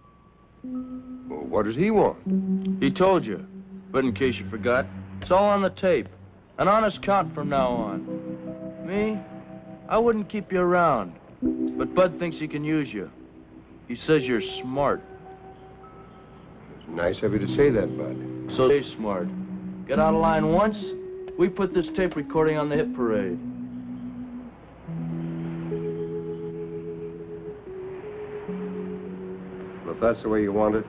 O: Well, what does he want?
H: He told you. But in case you forgot, it's all on the tape. An honest count from now on. Me, I wouldn't keep you around. But Bud thinks he can use you. He says you're smart.
O: Nice of you to say that, Bud.
H: So stay smart. Get out of line once, we put this tape recording on the hit parade.
O: Well, if that's the way you want it,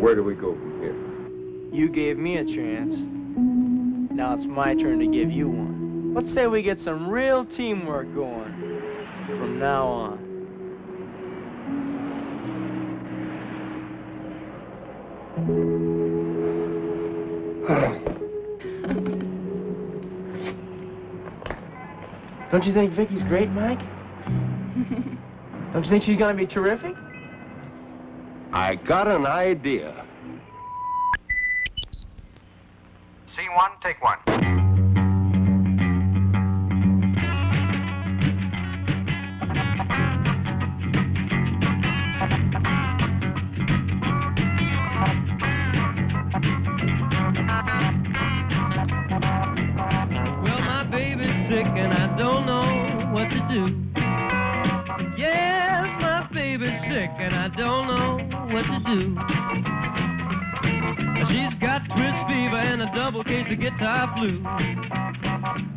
O: where do we go from here?
R: You gave me a chance. Now it's my turn to give you one. Let's say we get some real teamwork going from now on. Don't you think Vicky's great, Mike? Don't you think she's gonna be terrific?
O: I got an idea.
P: C1, take one.
L: Well, my baby's sick and I don't know what to do. Yes, my baby's sick and I don't know what to do. She's got twist fever and a double case of guitar flu.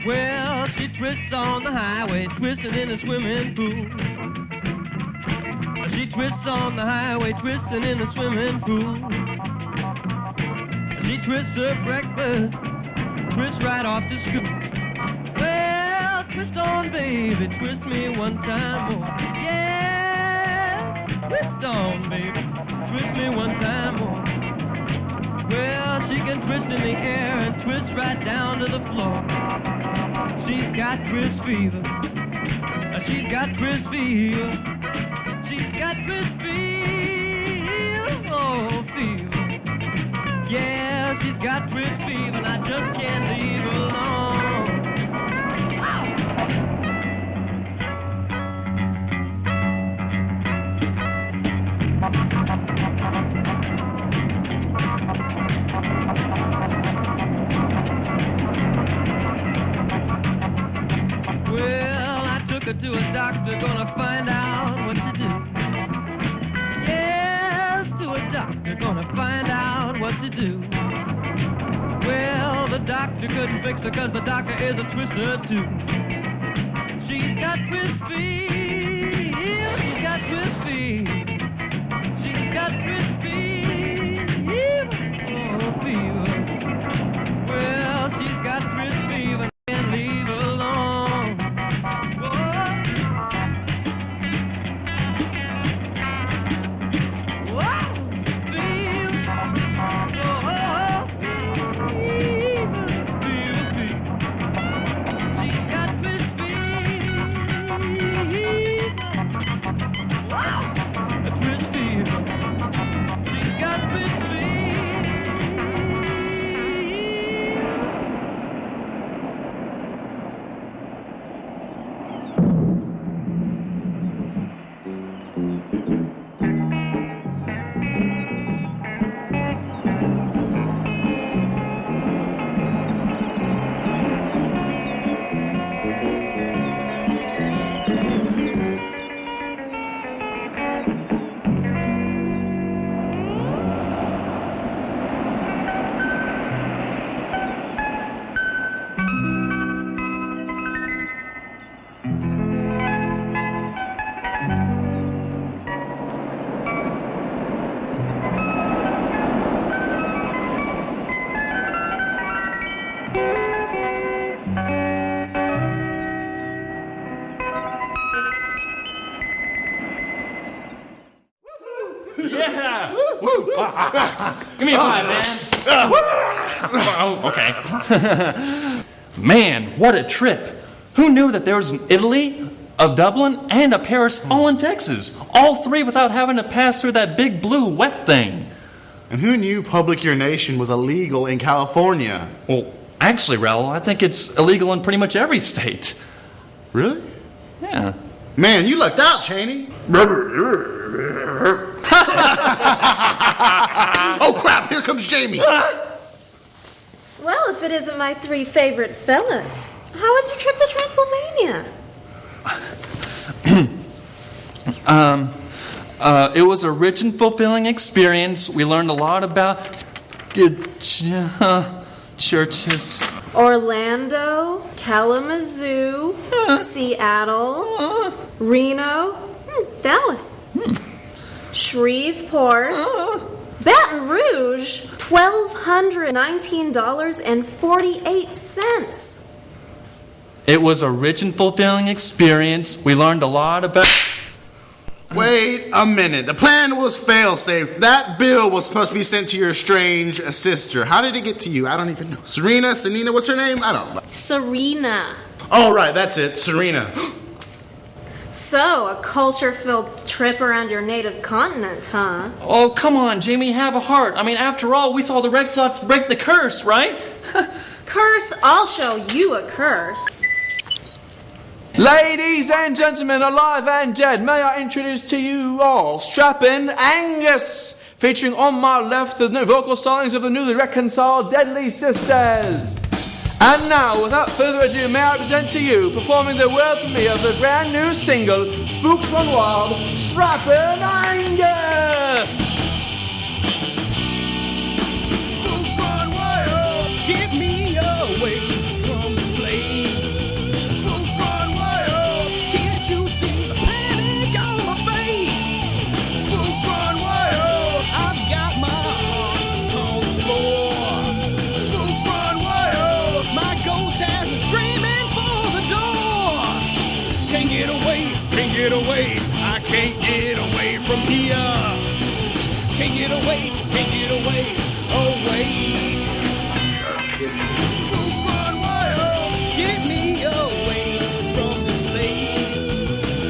L: Well, she twists on the highway, twisting in the swimming pool. She twists on the highway, twisting in the swimming pool. She twists her breakfast, twists right off to school. Well, twist on, baby, twist me one time more. Yeah, twist on, baby, twist me one time more. Well, she can twist in the air and twist right down to the floor. She's got twist fever. She's got twist fever. She's got twist fever. Oh, fever. Yeah, she's got twist fever and I just can't leave her alone. Well, I took her to a doctor, gonna find out what to do. Yes, to a doctor, gonna find out what to do. Well, the doctor couldn't fix her 'cause the doctor is a twister too. She's got twist fever, she's got twist fever. She's got twist fever, oh fever. Well, she's got twist fever, can't leave her alone. Whoa, fever, oh, fever, fever, fever. She's got twist fever. Wow, a twist fever. She's got twist fever.
D: Yeah! Give me a five, man. Oh, okay. Man, what a trip. Who knew that there was an Italy, a Dublin, and a Paris all in Texas? All three without having to pass through that big blue wet thing.
C: And who knew public urination was illegal in California?
D: Well, actually, Raoul, I think it's illegal in pretty much every state.
C: Really?
D: Yeah.
C: Man, you lucked out, Cheney. Oh, crap, here comes Jamie.
A: Well, if it isn't my three favorite fellas. How was your trip to Transylvania?
D: It was a rich and fulfilling experience. We learned a lot about churches.
A: Orlando, Kalamazoo, Seattle, Reno, Dallas, Shreveport, Baton Rouge, $1,219.48.
D: It was a rich and fulfilling experience. We learned a lot about...
C: Wait a minute. The plan was fail-safe. That bill was supposed to be sent to your strange sister. How did it get to you? I don't even know. Senina, what's her name? I don't know.
A: Serena.
C: Oh, right, that's it. Serena.
A: So, a culture-filled trip around your native continent, huh?
D: Oh, come on, Jimmy, have a heart. I mean, after all, we saw the Red Sox break the curse, right?
A: Curse? I'll show you a curse.
B: Ladies and gentlemen, alive and dead, may I introduce to you all Strappin' Angus, featuring on my left the new vocal stylings of the newly reconciled Deadly Sisters. And now, without further ado, may I present to you, performing the world premiere of the brand new single, Spooks Run Wild, Strappin' Angus!
E: Spooks run wild, get me away from the place. Spooks run wild, can't you see the panic on my face? Spooks run wild, I've got my heart on the floor. Spooks run wild, my ghost has me screaming for the door. Can't get away, I can't get away from here. Can't get away, away. Spooks run wild, get me away from this place.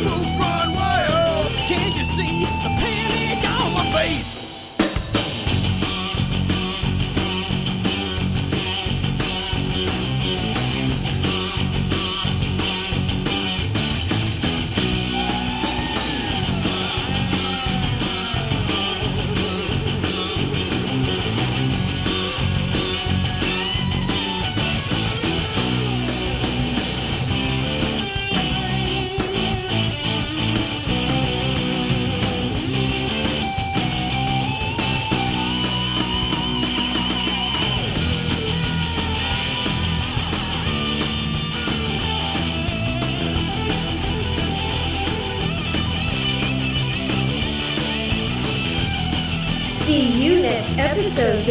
E: Spooks run wild, can't you see the panic on my face?
A: See you next episode,